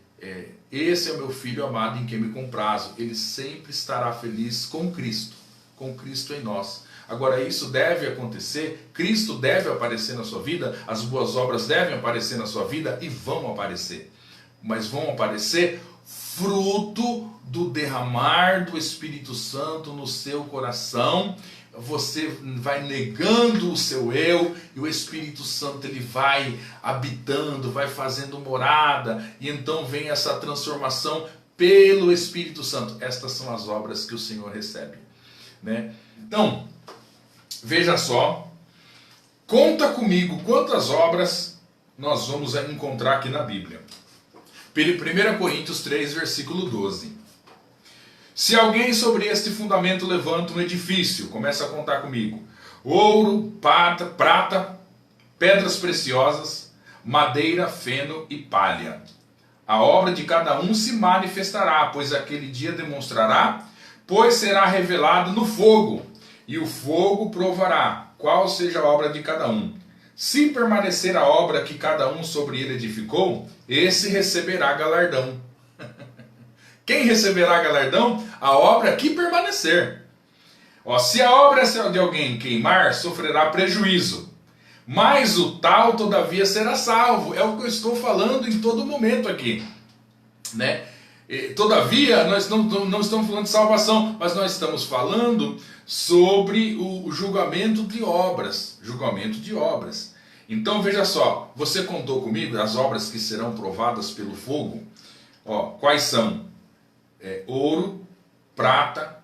esse é o meu Filho amado em quem me comprazo. Ele sempre estará feliz com Cristo em nós. Agora isso deve acontecer, Cristo deve aparecer na sua vida, as boas obras devem aparecer na sua vida e vão aparecer. Mas vão aparecer fruto do derramar do Espírito Santo no seu coração. Você vai negando o seu eu e o Espírito Santo ele vai habitando, vai fazendo morada, e então vem essa transformação pelo Espírito Santo. Estas são as obras que o Senhor recebe, né? Então, veja só, conta comigo quantas obras nós vamos encontrar aqui na Bíblia. 1 Coríntios 3, versículo 12. Se alguém sobre este fundamento levanta um edifício, começa a contar comigo, ouro, prata, pedras preciosas, madeira, feno e palha. A obra de cada um se manifestará, pois aquele dia demonstrará, pois será revelado no fogo, e o fogo provará qual seja a obra de cada um. Se permanecer a obra que cada um sobre ele edificou, esse receberá galardão. Quem receberá galardão? A obra que permanecer. Se a obra de alguém queimar, sofrerá prejuízo. Mas o tal, todavia, será salvo. É o que eu estou falando em todo momento aqui, né? Todavia, nós não estamos falando de salvação, mas nós estamos falando sobre o julgamento de obras. Julgamento de obras. Então veja só, você contou comigo as obras que serão provadas pelo fogo? Quais são? Ouro, prata,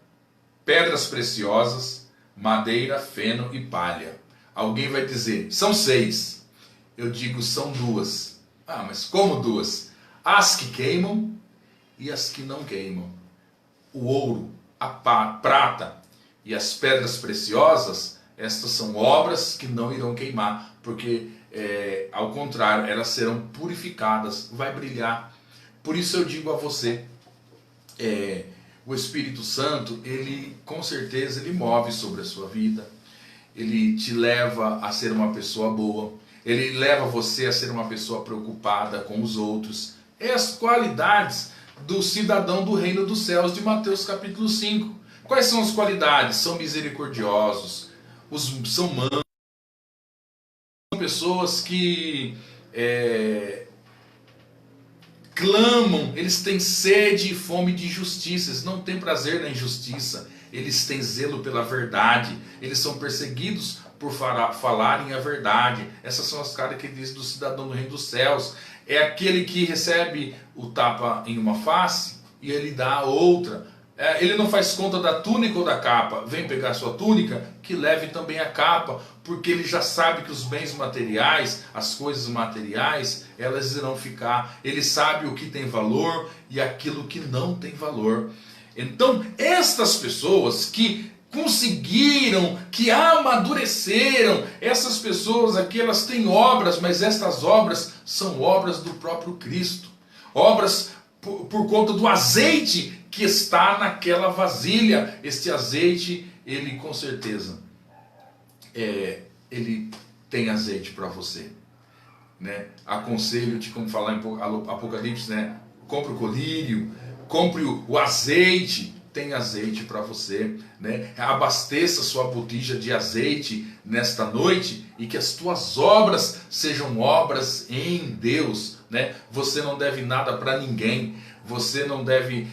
pedras preciosas, madeira, feno e palha. Alguém vai dizer, são 6. Eu digo, são 2. Ah, mas como 2? As que queimam e as que não queimam. O ouro, a prata e as pedras preciosas, estas são obras que não irão queimar, porque ao contrário, elas serão purificadas, vai brilhar. Por isso eu digo a você, o Espírito Santo, ele com certeza ele move sobre a sua vida, ele te leva a ser uma pessoa boa, ele leva você a ser uma pessoa preocupada com os outros. As qualidades do cidadão do reino dos céus de Mateus capítulo 5. Quais são as qualidades? São misericordiosos, são mansos, são pessoas que clamam, eles têm sede e fome de justiça, eles não têm prazer na injustiça, eles têm zelo pela verdade, eles são perseguidos por falarem a verdade. Essas são as características do cidadão do reino dos céus. É aquele que recebe o tapa em uma face e ele dá a outra. Ele não faz conta da túnica ou da capa. Vem pegar sua túnica, que leve também a capa, porque ele já sabe que os bens materiais, as coisas materiais, elas irão ficar. Ele sabe o que tem valor e aquilo que não tem valor. Então, estas pessoas que conseguiram, que amadureceram, essas pessoas aqui, elas têm obras, mas estas obras são obras do próprio Cristo. Obras por conta do azeite que está naquela vasilha. Este azeite, ele com certeza, ele tem azeite para você. né? Aconselho-te, como falar em Apocalipse, né? Compre o colírio, compre o azeite. Tem azeite para você, né? Abasteça sua botija de azeite nesta noite e que as tuas obras sejam obras em Deus, né? Você não deve nada para ninguém. Você não deve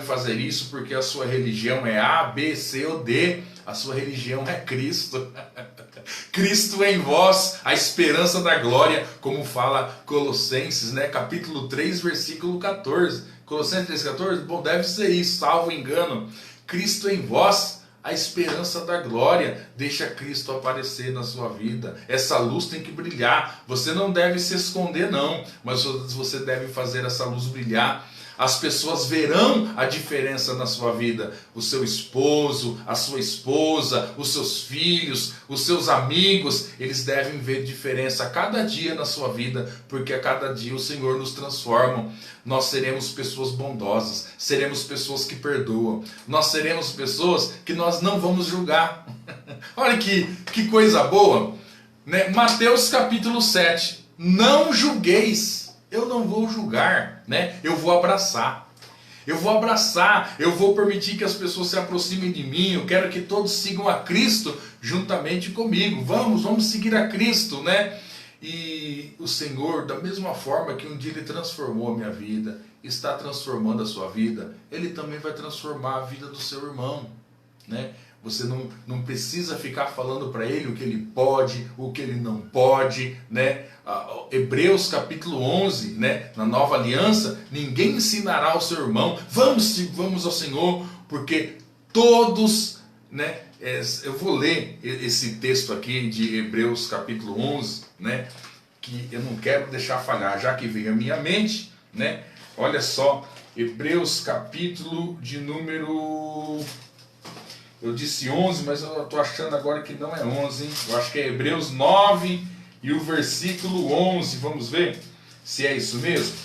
fazer isso porque a sua religião é A, B, C ou D. A sua religião é Cristo. Cristo em vós, a esperança da glória, como fala Colossenses, né? Capítulo 3, versículo 14. Colossenses 3,14, bom, deve ser isso, salvo engano. Cristo em vós, a esperança da glória. Deixa Cristo aparecer na sua vida. Essa luz tem que brilhar. Você não deve se esconder, não, mas você deve fazer essa luz brilhar. As pessoas verão a diferença na sua vida. O seu esposo, a sua esposa, os seus filhos, os seus amigos, eles devem ver diferença a cada dia na sua vida, porque a cada dia o Senhor nos transforma. Nós seremos pessoas bondosas, seremos pessoas que perdoam, nós seremos pessoas que nós não vamos julgar. Olha que coisa boa, né? Mateus capítulo 7, não julgueis. Eu não vou julgar, né? Eu vou abraçar. Eu vou permitir que as pessoas se aproximem de mim. Eu quero que todos sigam a Cristo juntamente comigo. Vamos seguir a Cristo, né? E o Senhor, da mesma forma que um dia Ele transformou a minha vida, está transformando a sua vida, Ele também vai transformar a vida do seu irmão, né? Você não precisa ficar falando para ele o que ele pode, o que ele não pode, né? Hebreus capítulo 11, né? Na nova aliança, ninguém ensinará ao seu irmão, vamos ao Senhor, porque todos, né? Eu vou ler esse texto aqui de Hebreus capítulo 11, né? Que eu não quero deixar falhar, já que veio à minha mente, né? Olha só, Hebreus capítulo de número... Eu disse 11, mas eu estou achando agora que não é 11, hein? Eu acho que é Hebreus 9 e o versículo 11. Vamos ver se é isso mesmo?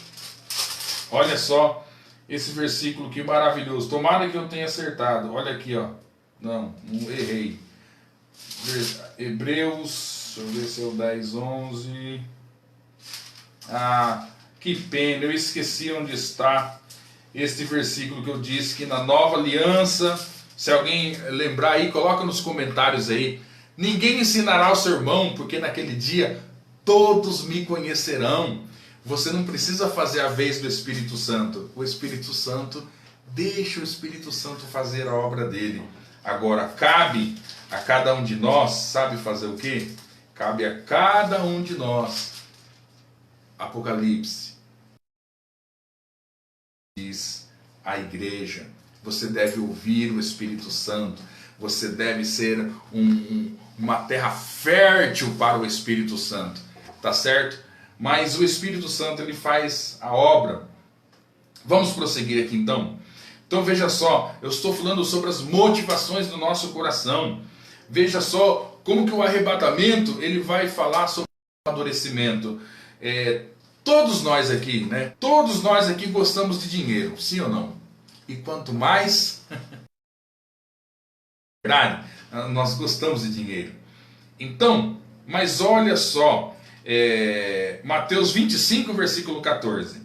Olha só esse versículo que maravilhoso. Tomara que eu tenha acertado. Olha aqui, ó. Não errei. Hebreus, deixa eu ver se é o 10, 11. Ah, que pena, eu esqueci onde está este versículo que eu disse que na nova aliança... Se alguém lembrar aí, coloca nos comentários aí. Ninguém ensinará ao seu irmão, porque naquele dia todos me conhecerão. Você não precisa fazer a vez do Espírito Santo. O Espírito Santo, deixa o Espírito Santo fazer a obra dele. Agora, cabe a cada um de nós, sabe fazer o quê? Cabe a cada um de nós. Apocalipse diz a igreja. Você deve ouvir o Espírito Santo. Você deve ser uma terra fértil para o Espírito Santo. Tá certo? Mas o Espírito Santo, ele faz a obra. Vamos prosseguir aqui então. Então veja só, eu estou falando sobre as motivações do nosso coração. Veja só como que o arrebatamento, ele vai falar sobre o amadurecimento. Todos nós aqui, né? Todos nós aqui gostamos de dinheiro, sim ou não? E quanto mais, nós gostamos de dinheiro. Então, mas olha só, Mateus 25, versículo 14.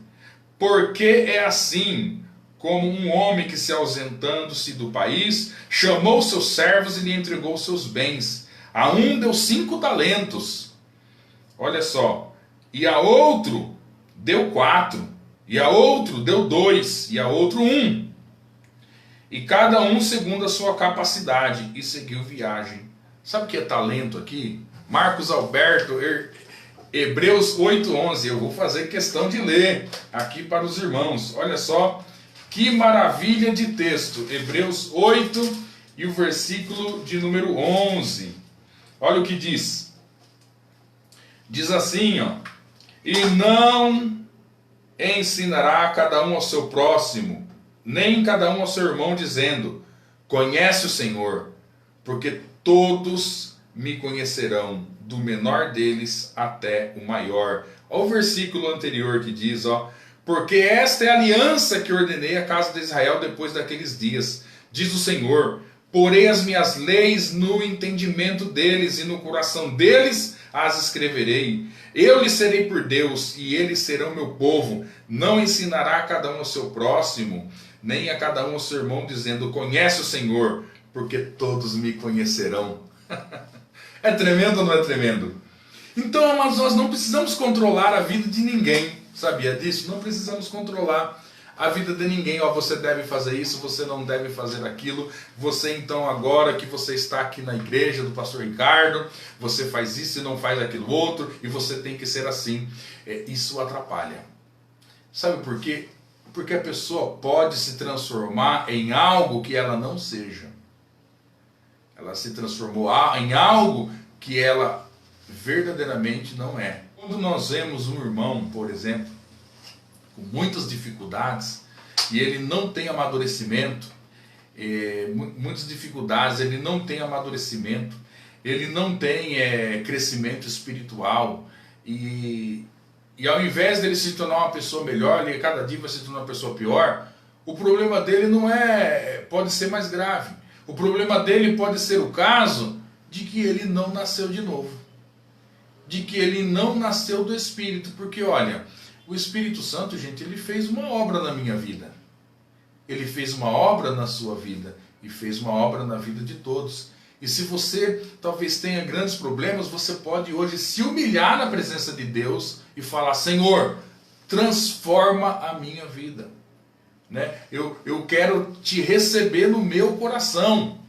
Porque é assim, como um homem que se ausentando-se do país, chamou seus servos e lhe entregou seus bens. A um deu 5 talentos. Olha só. E a outro deu 4. E a outro deu 2. E a outro 1. E cada um segundo a sua capacidade, e seguiu viagem. Sabe o que é talento aqui? Marcos Alberto, Hebreus 8:11. Eu vou fazer questão de ler aqui para os irmãos. Olha só, que maravilha de texto. Hebreus 8 e o versículo de número 11. Olha o que diz. Diz assim, ó. E não ensinará cada um ao seu próximo, nem cada um ao seu irmão, dizendo: conhece o Senhor, porque todos me conhecerão, do menor deles até o maior. Olha o versículo anterior que diz, ó, porque esta é a aliança que ordenei à casa de Israel depois daqueles dias, diz o Senhor, Porei as minhas leis no entendimento deles, e no coração deles as escreverei. Eu lhes serei por Deus, e eles serão meu povo. Não ensinará a cada um ao seu próximo, nem a cada um ao seu irmão, dizendo: conhece o Senhor, porque todos me conhecerão. É tremendo ou não é tremendo? Então, amados, nós não precisamos controlar a vida de ninguém. Sabia disso? Não precisamos controlar a vida de ninguém. Ó, você deve fazer isso, você não deve fazer aquilo. Você, então, agora que você está aqui na igreja do pastor Ricardo, você faz isso e não faz aquilo outro, e você tem que ser assim. Isso atrapalha. Sabe por quê? Porque a pessoa pode se transformar em algo que ela não seja. Ela se transformou em algo que ela verdadeiramente não é. Quando nós vemos um irmão, por exemplo, com muitas dificuldades, e ele não tem amadurecimento, muitas dificuldades, ele não tem amadurecimento, ele não tem crescimento espiritual, e ao invés dele se tornar uma pessoa melhor, ele cada dia vai se tornar uma pessoa pior. O problema dele não pode ser mais grave. O problema dele pode ser o caso de que ele não nasceu de novo, de que ele não nasceu do Espírito, porque olha, o Espírito Santo, gente, ele fez uma obra na minha vida, ele fez uma obra na sua vida, e fez uma obra na vida de todos. E se você talvez tenha grandes problemas, você pode hoje se humilhar na presença de Deus e falar: Senhor, transforma a minha vida, né? Eu quero te receber no meu coração.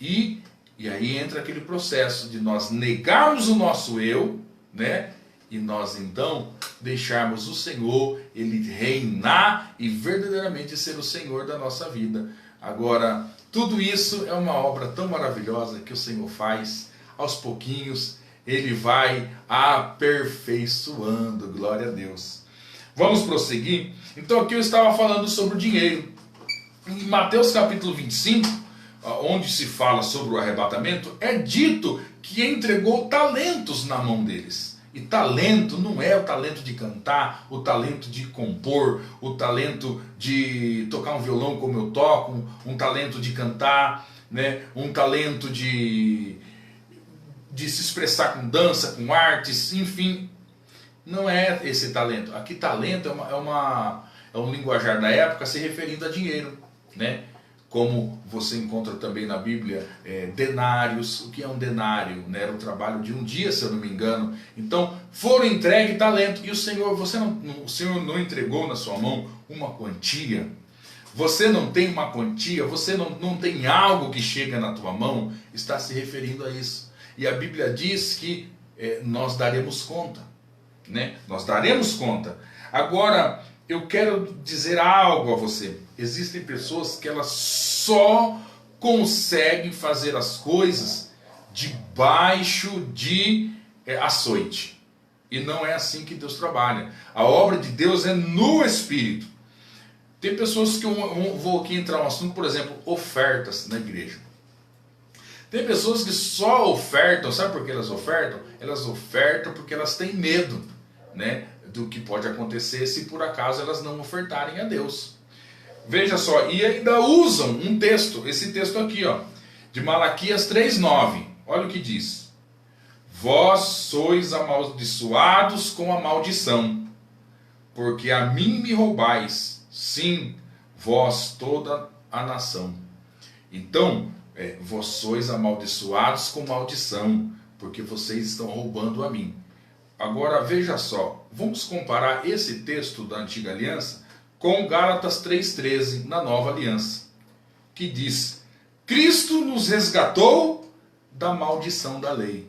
E aí entra aquele processo de nós negarmos o nosso eu, né? E nós então deixarmos o Senhor, Ele reinar e verdadeiramente ser o Senhor da nossa vida. Agora, tudo isso é uma obra tão maravilhosa que o Senhor faz. Aos pouquinhos Ele vai aperfeiçoando, glória a Deus. Vamos prosseguir? Então aqui eu estava falando sobre o dinheiro. Em Mateus capítulo 25, onde se fala sobre o arrebatamento, é dito que entregou talentos na mão deles. E talento não é o talento de cantar, o talento de compor, o talento de tocar um violão como eu toco, um talento de cantar, né? Um talento de se expressar com dança, com artes, enfim. Não é esse talento. Aqui talento é um linguajar da época se referindo a dinheiro, né? Como você encontra também na Bíblia denários. O que é um denário? Né? Era o trabalho de um dia, se eu não me engano. Então foram entregue talento. E o Senhor, o Senhor não entregou na sua mão uma quantia? Você não tem uma quantia? Você não tem algo que chega na tua mão? Está se referindo a isso. E a Bíblia diz que nós daremos conta, né? Nós daremos conta. Agora, eu quero dizer algo a você. Existem pessoas que elas só conseguem fazer as coisas debaixo de açoite. E não é assim que Deus trabalha. A obra de Deus é no Espírito. Tem pessoas que eu vou aqui entrar um assunto, por exemplo, ofertas na igreja. Tem pessoas que só ofertam, sabe por que elas ofertam? Elas ofertam porque elas têm medo, né, do que pode acontecer se por acaso elas não ofertarem a Deus. Veja só, e ainda usam um texto, esse texto aqui, ó, de Malaquias 3:9. Olha o que diz: vós sois amaldiçoados com a maldição, porque a mim me roubais, sim, vós toda a nação. Então, vós sois amaldiçoados com maldição, porque vocês estão roubando a mim. Agora veja só, vamos comparar esse texto da Antiga Aliança com Gálatas 3:13 na Nova Aliança, que diz: Cristo nos resgatou da maldição da lei.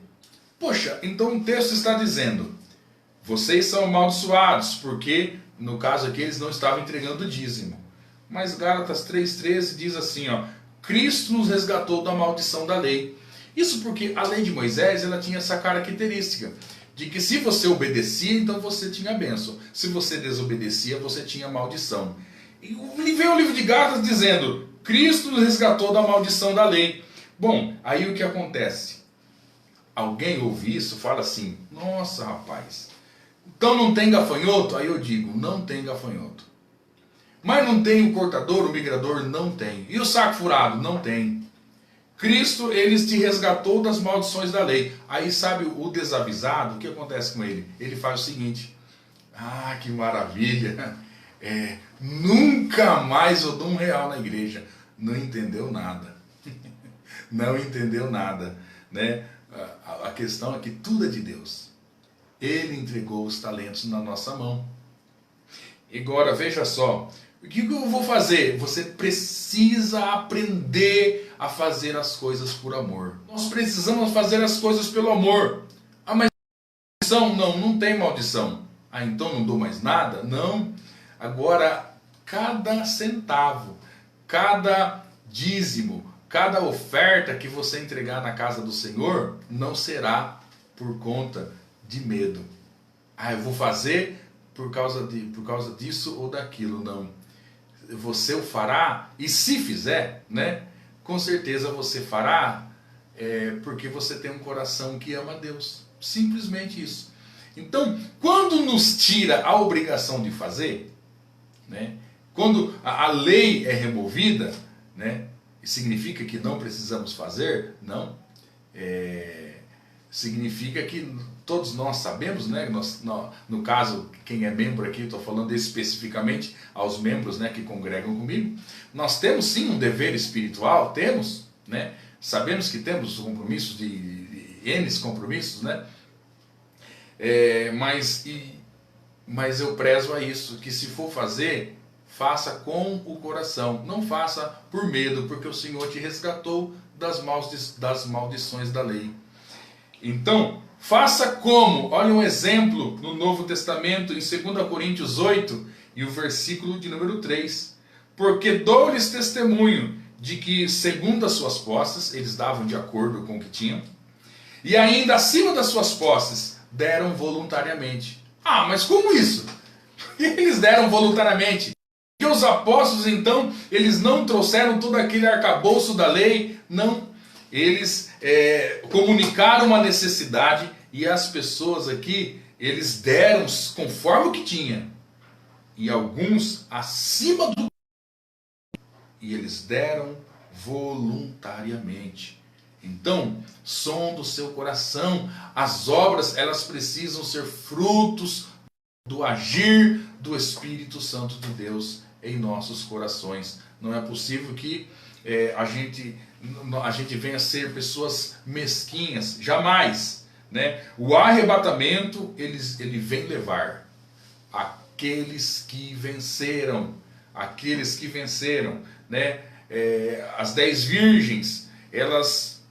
Poxa, então o texto está dizendo: vocês são amaldiçoados, porque no caso aqui eles não estavam entregando o dízimo. Mas Gálatas 3:13 diz assim, ó: Cristo nos resgatou da maldição da lei. Isso porque a lei de Moisés, ela tinha essa característica de que se você obedecia, então você tinha bênção. Se você desobedecia, você tinha maldição. E vem o livro de Gálatas dizendo: Cristo nos resgatou da maldição da lei. Bom, aí o que acontece? Alguém ouve isso, fala assim: nossa, rapaz, então não tem gafanhoto? Aí eu digo: não tem gafanhoto. Mas não tem o cortador, o migrador? Não tem. E o saco furado? Não tem. Cristo, ele te resgatou das maldições da lei. Aí sabe o desavisado, o que acontece com ele? Ele faz o seguinte: ah, que maravilha, nunca mais eu dou R$ 1 na igreja. Não entendeu nada. Não entendeu nada, né? A questão é que tudo é de Deus. Ele entregou os talentos na nossa mão. Agora, veja só, o que eu vou fazer? Você precisa aprender a fazer as coisas por amor. Nós precisamos fazer as coisas pelo amor. Ah, mas maldição? Não, não tem maldição. Ah, então não dou mais nada? Não. Agora, cada centavo, cada dízimo, cada oferta que você entregar na casa do Senhor, não será por conta de medo. Ah, eu vou fazer por causa disso ou daquilo. Não. Você o fará, e se fizer, né, com certeza você fará, porque você tem um coração que ama a Deus. Simplesmente isso. Então, quando nos tira a obrigação de fazer, né, quando a lei é removida, né, significa que não precisamos fazer? Não. Significa que todos nós sabemos, né, no caso, quem é membro aqui, estou falando especificamente aos membros, né, que congregam comigo, nós temos sim um dever espiritual, temos, né, sabemos que temos compromissos de N compromissos, né, mas eu prezo a isso, que se for fazer, faça com o coração, não faça por medo, porque o Senhor te resgatou das maldições da lei. Então, faça como? Olha um exemplo no Novo Testamento, em 2 Coríntios 8, e o versículo de número 3. Porque dou-lhes testemunho de que, segundo as suas posses, eles davam de acordo com o que tinham, e ainda acima das suas posses, deram voluntariamente. Ah, mas como isso? Eles deram voluntariamente. E os apóstolos, então, eles não trouxeram todo aquele arcabouço da lei, não. Eles comunicaram uma necessidade, e as pessoas aqui, eles deram conforme o que tinha, e alguns acima do, e eles deram voluntariamente. Então, som do seu coração, as obras, elas precisam ser frutos do agir do Espírito Santo de Deus em nossos corações. Não é possível que a gente venha a ser pessoas mesquinhas, jamais, né? O arrebatamento, ele vem levar aqueles que venceram, né? As 10 virgens, elas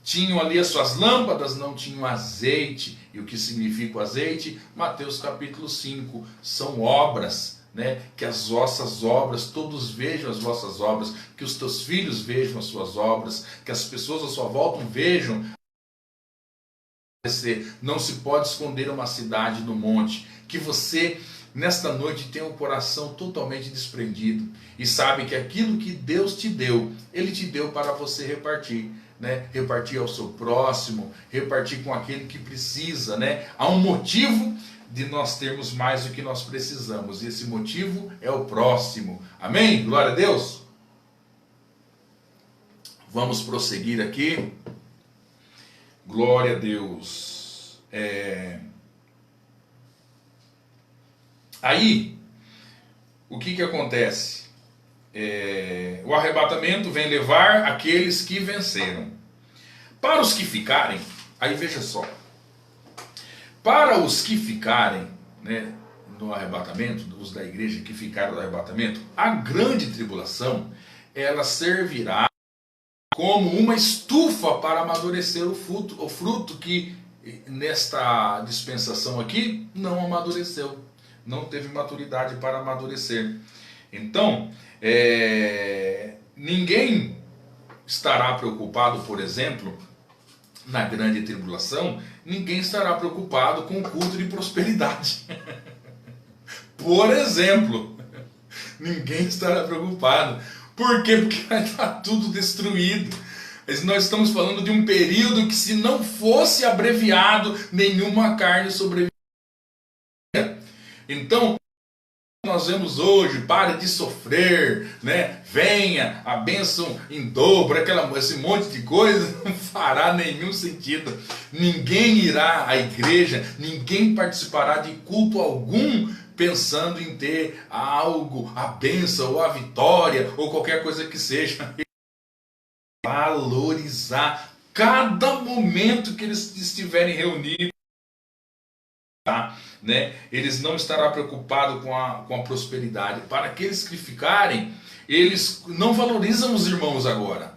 tinham ali as suas lâmpadas, não tinham azeite. E o que significa o azeite? Mateus capítulo 5, são obras, né? Que as vossas obras, todos vejam as vossas obras, que os teus filhos vejam as suas obras, que as pessoas à sua volta vejam. Não se pode esconder uma cidade no monte. Que você, nesta noite, tenha um coração totalmente desprendido e sabe que aquilo que Deus te deu, Ele te deu para você repartir, né? Repartir ao seu próximo, repartir com aquele que precisa, né? Há um motivo de nós termos mais do que nós precisamos, e esse motivo é o próximo. Amém? Glória a Deus. Vamos prosseguir aqui. Glória a Deus. Aí, o que acontece? O arrebatamento vem levar aqueles que venceram. Para os que ficarem, aí veja só, para os que ficarem, né, no arrebatamento, os da igreja que ficaram no arrebatamento, a grande tribulação, ela servirá como uma estufa para amadurecer o fruto que nesta dispensação aqui não amadureceu, não teve maturidade para amadurecer. Então, ninguém estará preocupado, por exemplo, na grande tribulação, ninguém estará preocupado com o culto de prosperidade. Por exemplo, ninguém estará preocupado. Por quê? Porque vai estar tudo destruído. Nós estamos falando de um período que, se não fosse abreviado, nenhuma carne sobreviveria. Então, nós vemos hoje, pare de sofrer, né? Venha, a bênção em dobro, esse monte de coisa, não fará nenhum sentido. Ninguém irá à igreja, ninguém participará de culto algum pensando em ter algo, a bênção ou a vitória ou qualquer coisa que seja. Valorizar cada momento que eles estiverem reunidos, tá? Né? Eles não estarão preocupados com a prosperidade. Para aqueles que ficarem, eles não valorizam os irmãos agora.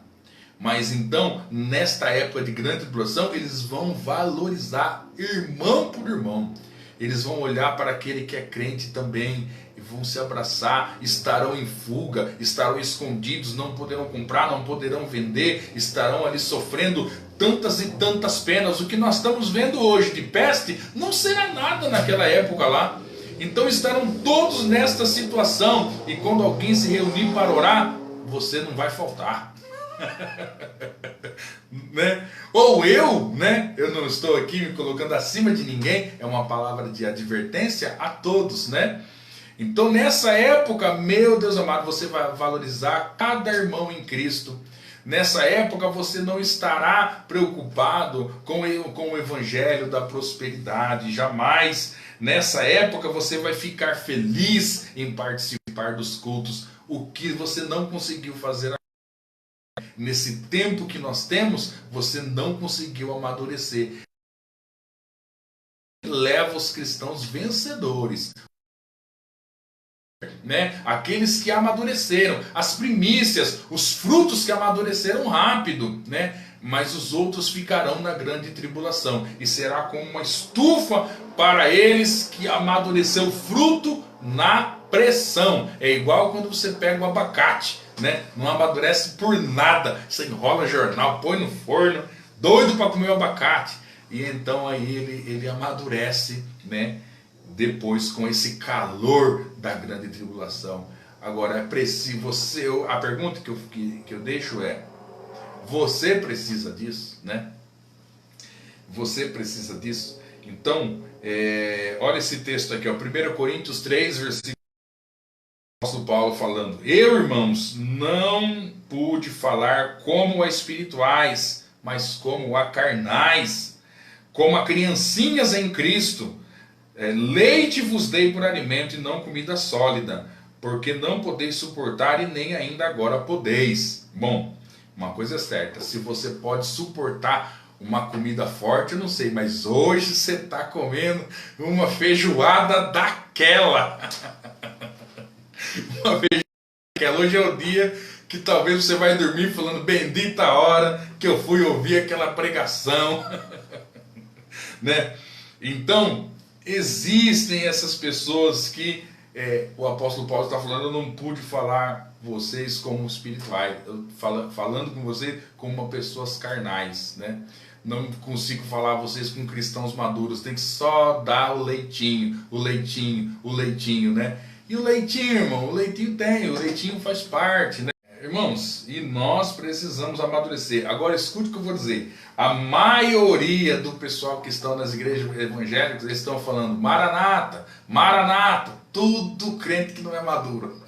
Mas então, nesta época de grande tribulação, eles vão valorizar irmão por irmão. Eles vão olhar para aquele que é crente também e vão se abraçar, estarão em fuga, estarão escondidos, não poderão comprar, não poderão vender, estarão ali sofrendo tantas e tantas penas. O que nós estamos vendo hoje de peste não será nada naquela época lá. Então estarão todos nesta situação, e quando alguém se reunir para orar, você não vai faltar. Né? Ou eu, né? Eu não estou aqui me colocando acima de ninguém, é uma palavra de advertência a todos, né? Então nessa época, meu Deus amado, você vai valorizar cada irmão em Cristo. Nessa época você não estará preocupado com o evangelho da prosperidade, jamais. Nessa época você vai ficar feliz em participar dos cultos, o que você não conseguiu fazer. Nesse tempo que nós temos, você não conseguiu amadurecer. Leva os cristãos vencedores, né? Aqueles que amadureceram, as primícias, os frutos que amadureceram rápido, né? Mas os outros ficarão na grande tribulação, e será como uma estufa para eles que amadureceu fruto na pressão. É igual quando você pega o abacate, né? Não amadurece por nada, você enrola jornal, põe no forno, doido para comer o abacate, e então aí ele amadurece, né? Depois com esse calor da grande tribulação. Agora é preciso a pergunta que eu deixo é: você precisa disso, né? Você precisa disso? Então, olha esse texto aqui, ó, 1 Coríntios 3, versículo. O apóstolo Paulo falando: eu, irmãos, não pude falar como a espirituais, mas como a carnais, como a criancinhas em Cristo. Leite vos dei por alimento e não comida sólida, porque não podeis suportar e nem ainda agora podeis. Bom, uma coisa é certa, se você pode suportar uma comida forte, eu não sei, mas hoje você está comendo uma feijoada daquela. Uma feijoada daquela. Hoje é o dia que talvez você vai dormir falando: bendita a hora que eu fui ouvir aquela pregação. Né? Então, existem essas pessoas que o apóstolo Paulo está falando: eu não pude falar vocês como espirituais, falando com vocês como pessoas carnais, né? Não consigo falar vocês com cristãos maduros, tem que só dar o leitinho, o leitinho, o leitinho, né? E o leitinho, irmão, o leitinho faz parte, né? Irmãos, e nós precisamos amadurecer. Agora escute o que eu vou dizer. A maioria do pessoal que estão nas igrejas evangélicas, eles estão falando: Maranata, Maranata. Tudo crente que não é maduro.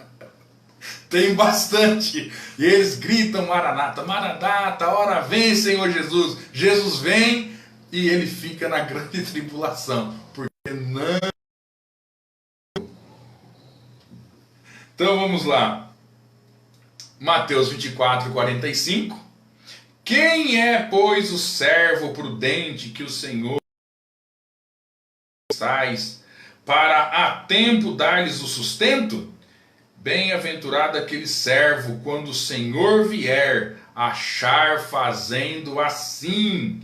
Tem bastante. E eles gritam: Maranata, Maranata, a hora vem, Senhor Jesus. Jesus vem e ele fica na grande tribulação, porque não. Então vamos lá. Mateus 24, 45. Quem é, pois, o servo prudente que o Senhor sais para a tempo dar-lhes o sustento? Bem-aventurado aquele servo quando o Senhor vier achar fazendo assim.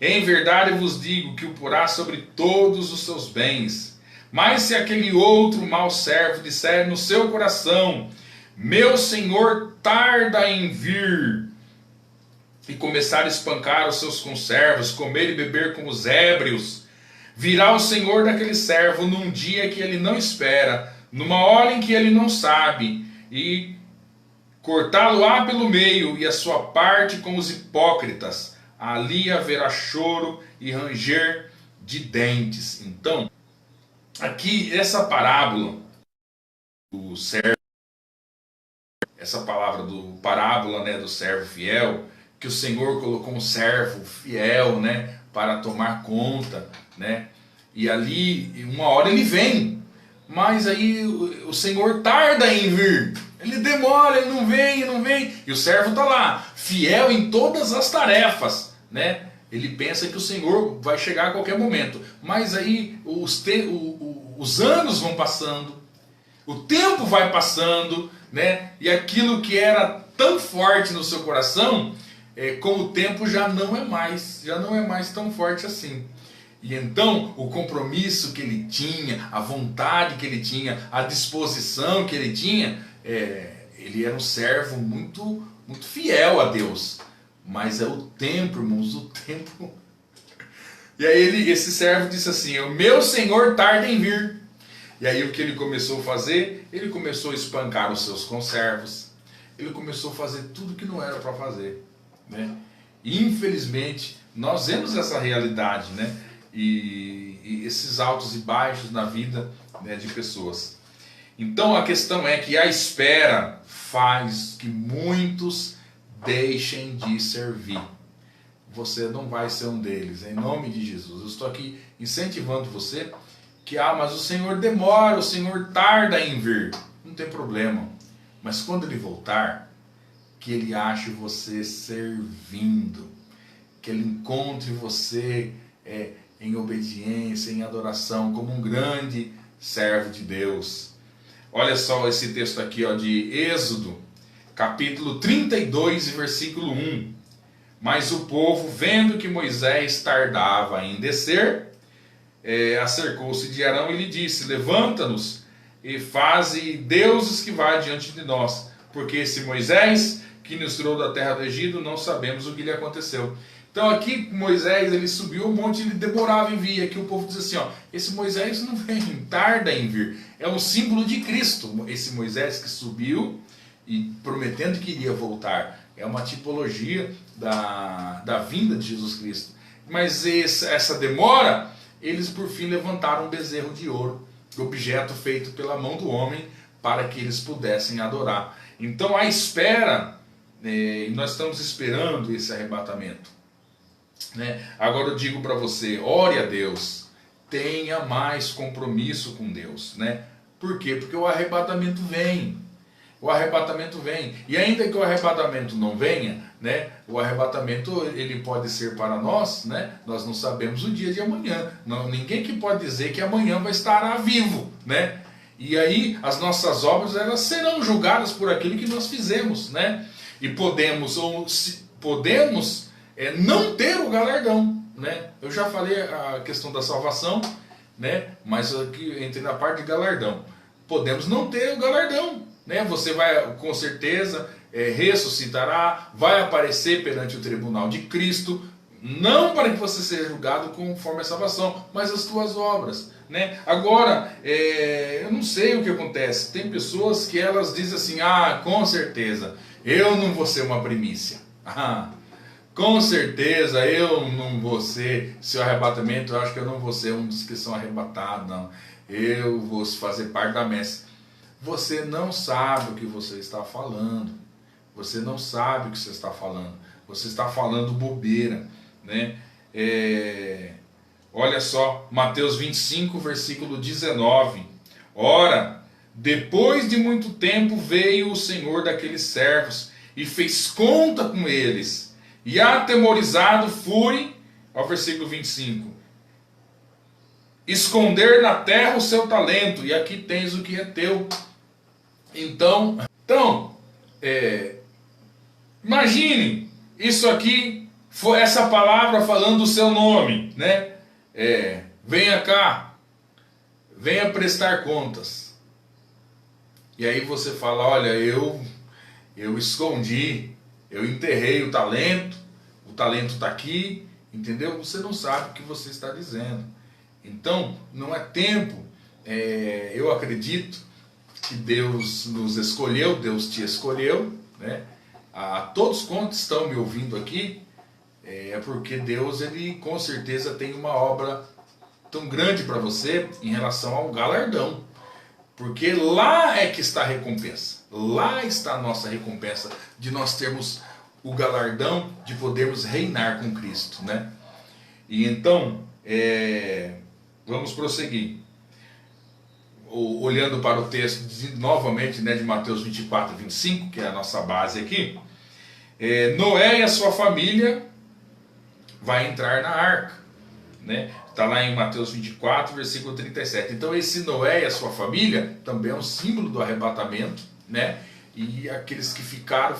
Em verdade vos digo que o porá sobre todos os seus bens. Mas se aquele outro mau servo disser no seu coração: meu senhor tarda em vir, e começar a espancar os seus conservos, comer e beber como os ébrios, virá o senhor daquele servo num dia que ele não espera, numa hora em que ele não sabe, e cortá-lo-á pelo meio, e a sua parte com os hipócritas. Ali haverá choro e ranger de dentes. Então, aqui essa parábola o servo, essa palavra do parábola, né, do servo fiel, que o Senhor colocou um servo fiel, né, para tomar conta, né? E ali, uma hora ele vem, mas aí o Senhor tarda em vir. Ele demora, ele não vem, não vem. E o servo está lá, fiel em todas as tarefas, né? Ele pensa que o Senhor vai chegar a qualquer momento. Mas aí os anos vão passando, o tempo vai passando, né? E aquilo que era tão forte no seu coração, com o tempo já não é mais tão forte assim. E então o compromisso que ele tinha, a vontade que ele tinha, a disposição que ele tinha, ele era um servo muito, muito fiel a Deus. Mas é o tempo, irmãos, o tempo. E aí esse servo disse assim: o meu senhor tarda em vir. E aí o que ele começou a fazer? Ele começou a espancar os seus conservos. Ele começou a fazer tudo que não era para fazer, né? E infelizmente nós vemos essa realidade, né? E esses altos e baixos na vida, né, de pessoas. Então a questão é que a espera faz que muitos deixem de servir. Você não vai ser um deles, em nome de Jesus. Eu estou aqui incentivando você que, mas o Senhor demora, o Senhor tarda em vir. Não tem problema. Mas quando Ele voltar, que Ele ache você servindo, que Ele encontre você em obediência, em adoração, como um grande servo de Deus. Olha só esse texto aqui, ó, de Êxodo, capítulo 32, versículo 1. Mas o povo, vendo que Moisés tardava em descer, acercou-se de Arão e lhe disse: levanta-nos e faze deuses que vá diante de nós, porque esse Moisés que nos tirou da terra do Egito, não sabemos o que lhe aconteceu. Então aqui Moisés, ele subiu o monte, ele demorava em vir. Aqui o povo diz assim, esse Moisés não vem, tarda em vir. É um símbolo de Cristo, esse Moisés que subiu e prometendo que iria voltar. É uma tipologia da vinda de Jesus Cristo. Mas essa demora, eles por fim levantaram um bezerro de ouro, objeto feito pela mão do homem, para que eles pudessem adorar. Então a espera, nós estamos esperando esse arrebatamento, né? Agora eu digo para você, ore a Deus, tenha mais compromisso com Deus, né? Por quê? Porque o arrebatamento vem. O arrebatamento vem. E ainda que o arrebatamento não venha, né? O arrebatamento ele pode ser para nós, né? Nós não sabemos o dia de amanhã. Não, ninguém que pode dizer que amanhã vai estar vivo, né? E aí as nossas obras, elas serão julgadas por aquilo que nós fizemos, né? E podemos não ter o galardão, né? Eu já falei a questão da salvação, né? Mas aqui entrei na parte de galardão. Podemos não ter o galardão, né? Você vai com certeza ressuscitará, vai aparecer perante o tribunal de Cristo, não para que você seja julgado conforme a salvação, mas as tuas obras, né? Agora, eu não sei o que acontece. Tem pessoas que elas dizem assim: com certeza eu não vou ser uma primícia. Com certeza eu não vou ser, seu arrebatamento, eu acho que eu não vou ser um dos que são arrebatados, não. Eu vou fazer parte da messe. Você não sabe o que você está falando. Você não sabe o que você está falando. Você está falando bobeira, né? Olha só, Mateus 25, versículo 19. Ora, depois de muito tempo veio o Senhor daqueles servos e fez conta com eles. E atemorizado fui, ao versículo 25, esconder na terra o seu talento, e aqui tens o que é teu. Então imagine, isso aqui foi essa palavra falando o seu nome, né? Venha cá, venha prestar contas. E aí você fala: olha, eu escondi, eu enterrei o talento está aqui, entendeu? Você não sabe o que você está dizendo. Então, não é tempo. Eu acredito que Deus nos escolheu, Deus te escolheu, né? A todos quantos estão me ouvindo aqui, porque Deus, ele com certeza tem uma obra tão grande para você em relação ao galardão. Porque lá é que está a recompensa. Lá está a nossa recompensa de nós termos o galardão de podermos reinar com Cristo, né? E então, vamos prosseguir. Olhando para o texto novamente, né, de Mateus 24, 25, que é a nossa base aqui. Noé e a sua família vai entrar na arca, né? Está lá em Mateus 24, versículo 37. Então esse Noé e a sua família também é um símbolo do arrebatamento, né? E aqueles que ficaram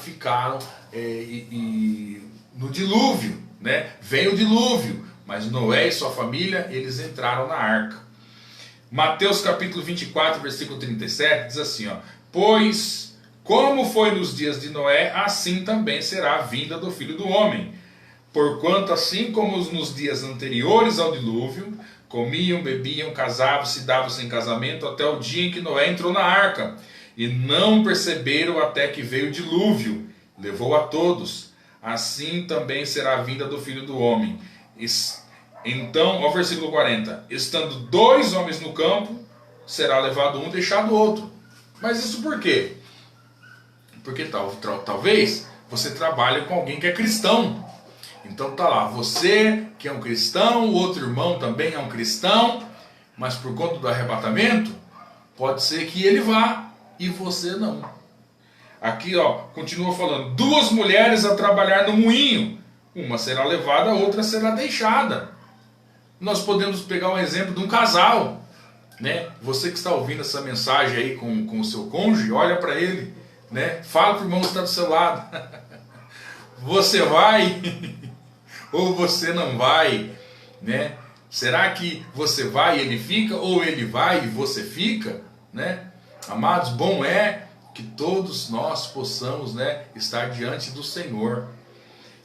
no dilúvio, né? Vem o dilúvio, mas Noé e sua família, eles entraram na arca. Mateus capítulo 24, versículo 37 diz assim, ó: pois como foi nos dias de Noé, assim também será a vinda do Filho do Homem. Porquanto assim como nos dias anteriores ao dilúvio, comiam, bebiam, casavam-se, davam-se em casamento, até o dia em que Noé entrou na arca, e não perceberam até que veio o dilúvio, levou a todos. Assim também será a vinda do Filho do Homem. Então, ao versículo 40, estando 2 homens no campo, será levado um, deixado o outro. Mas isso por quê? Porque talvez você trabalhe com alguém que é cristão. Então tá lá, você que é um cristão, o outro irmão também é um cristão, mas por conta do arrebatamento, pode ser que ele vá e você não. Aqui, ó, continua falando, 2 mulheres a trabalhar no moinho, uma será levada, a outra será deixada. Nós podemos pegar um exemplo de um casal, né? Você que está ouvindo essa mensagem aí com o seu cônjuge, olha para ele, né? Fala para o irmão que está do seu lado. Você vai ou você não vai, né? Será que você vai e ele fica, ou ele vai e você fica, né? Amados, bom é que todos nós possamos, né, estar diante do Senhor.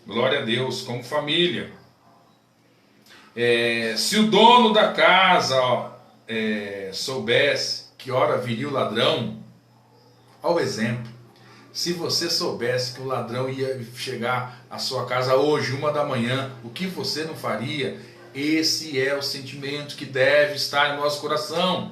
Glória a Deus, como família. Se o dono da casa soubesse que hora viria o ladrão, ao exemplo, se você soubesse que o ladrão ia chegar à sua casa hoje, 1 da manhã, o que você não faria? Esse é o sentimento que deve estar em nosso coração.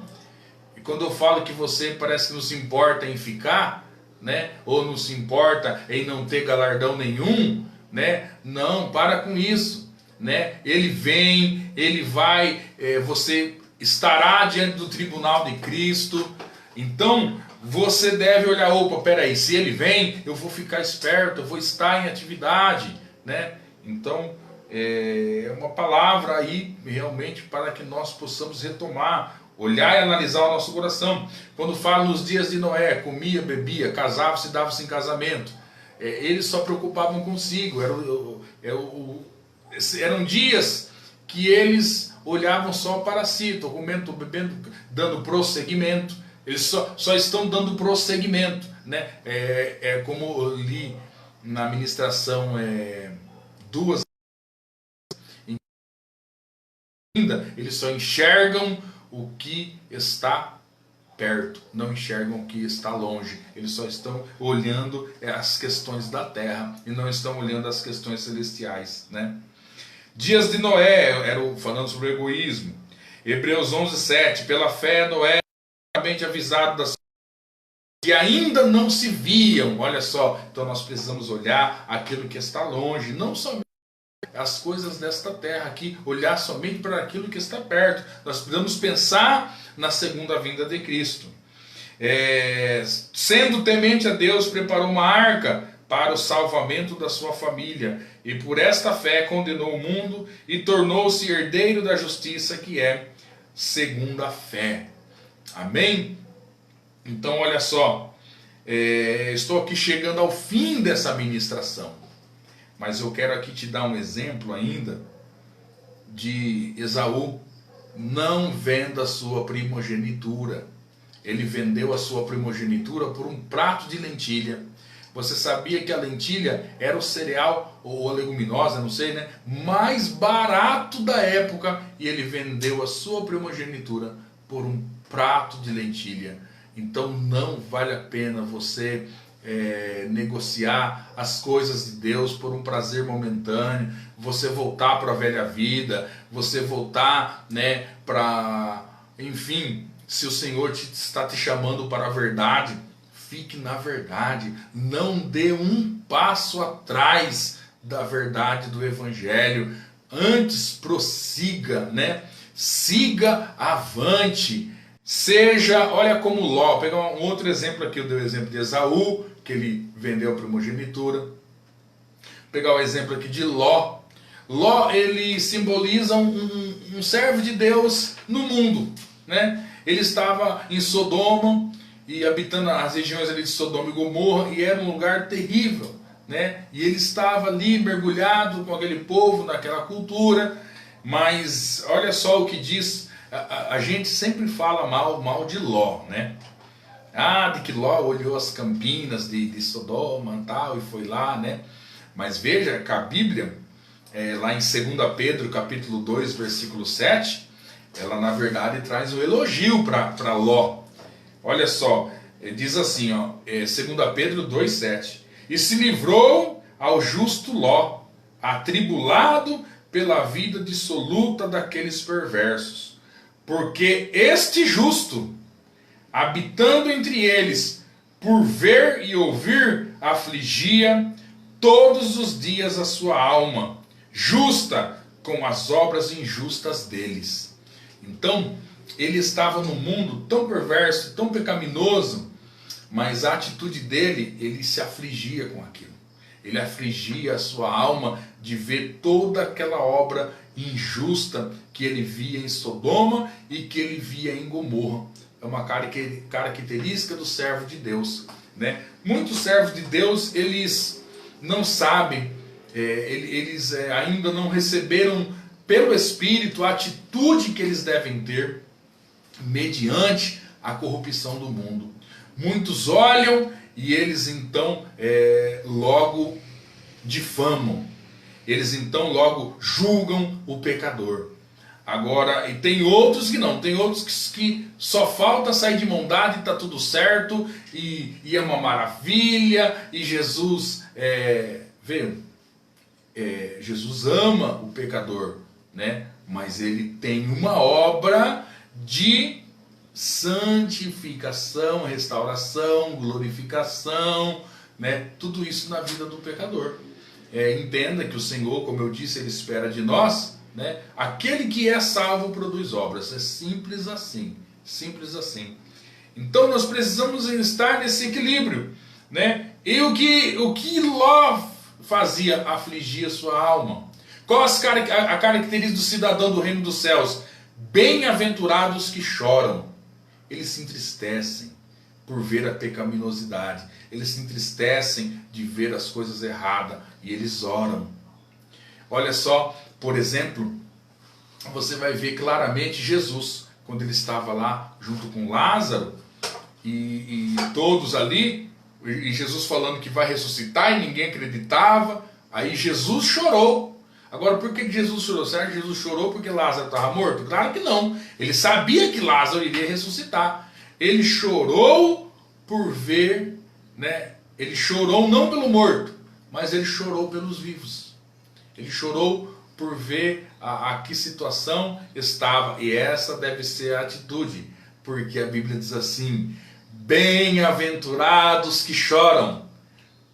E quando eu falo que você parece que não se importa em ficar, né? Ou não se importa em não ter galardão nenhum, né? Não, para com isso, né? Ele vem, ele vai, você estará diante do tribunal de Cristo. Então você deve olhar, opa, peraí, se ele vem, eu vou ficar esperto, eu vou estar em atividade, né? Então é uma palavra aí realmente para que nós possamos retomar, olhar e analisar o nosso coração. Quando fala nos dias de Noé, comia, bebia, casava-se, dava-se em casamento, eles só preocupavam consigo, eram dias que eles olhavam só para si. Estou comendo, estou bebendo, dando prosseguimento. Eles só estão dando prosseguimento, né? Como eu li na ministração 2, ainda eles só enxergam o que está perto, não enxergam o que está longe. Eles só estão olhando as questões da terra e não estão olhando as questões celestiais, né? Dias de Noé, falando sobre o egoísmo. Hebreus 11:7, pela fé Noé avisado das que ainda não se viam. Olha só, então nós precisamos olhar aquilo que está longe, não somente as coisas desta terra aqui, olhar somente para aquilo que está perto. Nós precisamos pensar na segunda vinda de Cristo. Sendo temente a Deus, preparou uma arca para o salvamento da sua família, e por esta fé condenou o mundo e tornou-se herdeiro da justiça, que é segundo a fé. Amém? Então olha só, estou aqui chegando ao fim dessa ministração, mas eu quero aqui te dar um exemplo ainda de Esaú. Não venda a sua primogenitura. Ele vendeu a sua primogenitura por um prato de lentilha. Você sabia que a lentilha era o cereal, ou a leguminosa, não sei, né, mais barato da época, e ele vendeu a sua primogenitura por um prato de lentilha. Então não vale a pena você negociar as coisas de Deus por um prazer momentâneo, você voltar para a velha vida, você voltar, né, para, enfim, Se o Senhor está te chamando para a verdade, fique na verdade. Não dê um passo atrás da verdade do Evangelho. Antes prossiga, né? Siga avante. Seja, olha como Ló. Vou pegar um outro exemplo aqui, eu dei o exemplo de Esaú, que ele vendeu a primogenitura. Vou pegar o exemplo aqui de Ló. Ló, ele simboliza um servo de Deus no mundo, né? Ele estava em Sodoma e habitando as regiões ali de Sodoma e Gomorra, e era um lugar terrível, né? E ele estava ali mergulhado com aquele povo, naquela cultura. Mas olha só o que diz, a gente sempre fala mal de Ló, né? De que Ló olhou as campinas de Sodoma e tal, e foi lá, né? Mas veja que a Bíblia, lá em 2 Pedro capítulo 2, versículo 7, ela na verdade traz um elogio para Ló. Olha só, diz assim, 2 Pedro 2, 7. E se livrou ao justo Ló, atribulado pela vida dissoluta daqueles perversos. Porque este justo, habitando entre eles, por ver e ouvir, afligia todos os dias a sua alma, justa com as obras injustas deles. Então, ele estava num mundo tão perverso, tão pecaminoso, mas a atitude dele, ele se afligia com aquilo. Ele afligia a sua alma de ver toda aquela obra injusta que ele via em Sodoma e que ele via em Gomorra. É uma característica do servo de Deus, né? Muitos servos de Deus, eles não sabem, eles ainda não receberam pelo Espírito a atitude que eles devem ter mediante a corrupção do mundo. Muitos olham e eles então logo difamam, eles então logo julgam o pecador. Agora, e tem outros que não, tem outros que só falta sair de mão dada e está tudo certo, e é uma maravilha, e Jesus, Jesus ama o pecador, né? Mas ele tem uma obra de santificação, restauração, glorificação, né? Tudo isso na vida do pecador. Entenda que o Senhor, como eu disse, ele espera de nós, né? Aquele que é salvo produz obras. É simples assim, simples assim. Então nós precisamos estar nesse equilíbrio, né? E o que Ló fazia? Afligia sua alma. Qual a característica do cidadão do reino dos céus? Bem-aventurados que choram. Eles se entristecem por ver a pecaminosidade. Eles se entristecem de ver as coisas erradas e eles oram. Olha só, por exemplo, você vai ver claramente Jesus, quando ele estava lá junto com Lázaro e todos ali, e Jesus falando que vai ressuscitar e ninguém acreditava. Aí Jesus chorou. Agora, por que Jesus chorou? Será que Jesus chorou porque Lázaro estava morto? Claro que não. Ele sabia que Lázaro iria ressuscitar. Ele chorou por ver, né? Ele chorou não pelo morto, mas ele chorou pelos vivos. Ele chorou por ver a que situação estava. E essa deve ser a atitude, porque a Bíblia diz assim: bem-aventurados que choram,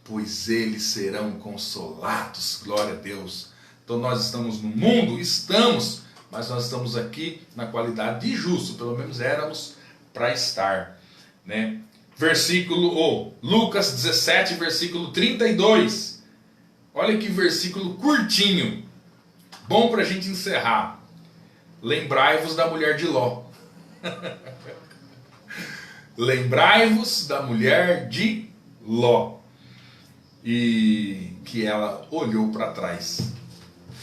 pois eles serão consolados. Glória a Deus. Então nós estamos no mundo? Estamos, mas nós estamos aqui na qualidade de justo, pelo menos éramos para estar, né? Lucas 17, versículo 32. Olha que versículo curtinho, bom para a gente encerrar. Lembrai-vos da mulher de Ló. Lembrai-vos da mulher de Ló. E que ela olhou para trás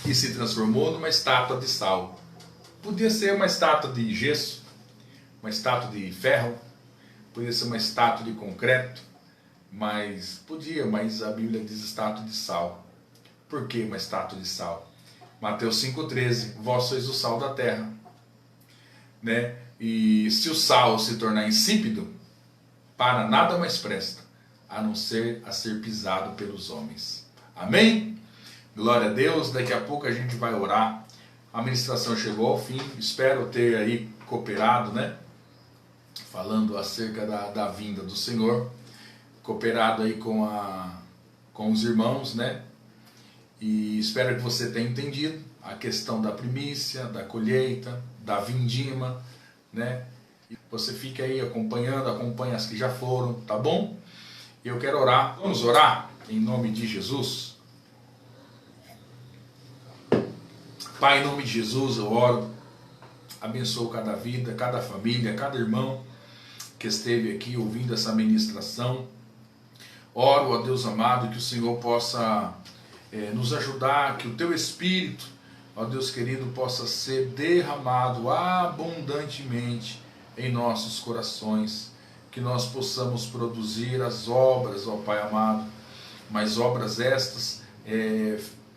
e se transformou numa estátua de sal. Podia ser uma estátua de gesso, uma estátua de ferro, podia ser uma estátua de concreto, mas a Bíblia diz estátua de sal. Por que uma estátua de sal? Mateus 5,13, vós sois o sal da terra, né? E se o sal se tornar insípido, para nada mais presta, a não ser a ser pisado pelos homens. Amém? Glória a Deus. Daqui a pouco a gente vai orar. A ministração chegou ao fim. Espero ter aí cooperado, né? falando acerca da vinda do Senhor, cooperado aí com os irmãos, né? E espero que você tenha entendido a questão da primícia, da colheita, da vindima, né? E você fica aí acompanhando, acompanha as que já foram, tá bom? Eu quero orar, vamos orar em nome de Jesus. Pai, em nome de Jesus eu oro, abençoo cada vida, cada família, cada irmão que esteve aqui ouvindo essa ministração. Oro, ó Deus amado, que o Senhor possa nos ajudar, que o Teu Espírito, ó Deus querido, possa ser derramado abundantemente em nossos corações, que nós possamos produzir as obras, ó Pai amado, mas obras estas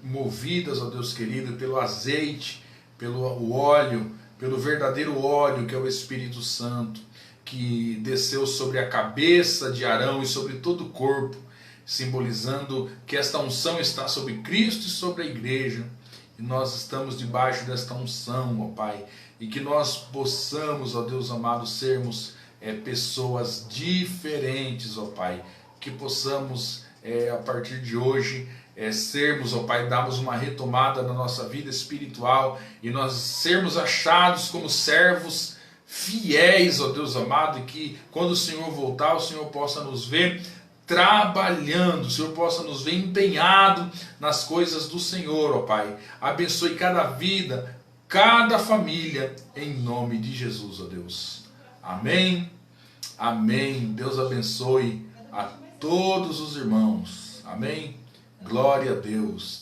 movidas, ó Deus querido, pelo azeite, pelo óleo, pelo verdadeiro óleo que é o Espírito Santo, que desceu sobre a cabeça de Arão e sobre todo o corpo, simbolizando que esta unção está sobre Cristo e sobre a igreja, e nós estamos debaixo desta unção, ó Pai, e que nós possamos, ó Deus amado, sermos pessoas diferentes, ó Pai, que possamos a partir de hoje sermos, ó Pai, darmos uma retomada na nossa vida espiritual e nós sermos achados como servos fiéis, ó Deus amado, e que quando o Senhor voltar, o Senhor possa nos ver trabalhando, o Senhor possa nos ver empenhado nas coisas do Senhor, ó Pai. Abençoe cada vida, cada família, em nome de Jesus, ó Deus. Amém, amém. Deus abençoe a todos os irmãos. Amém. Glória a Deus.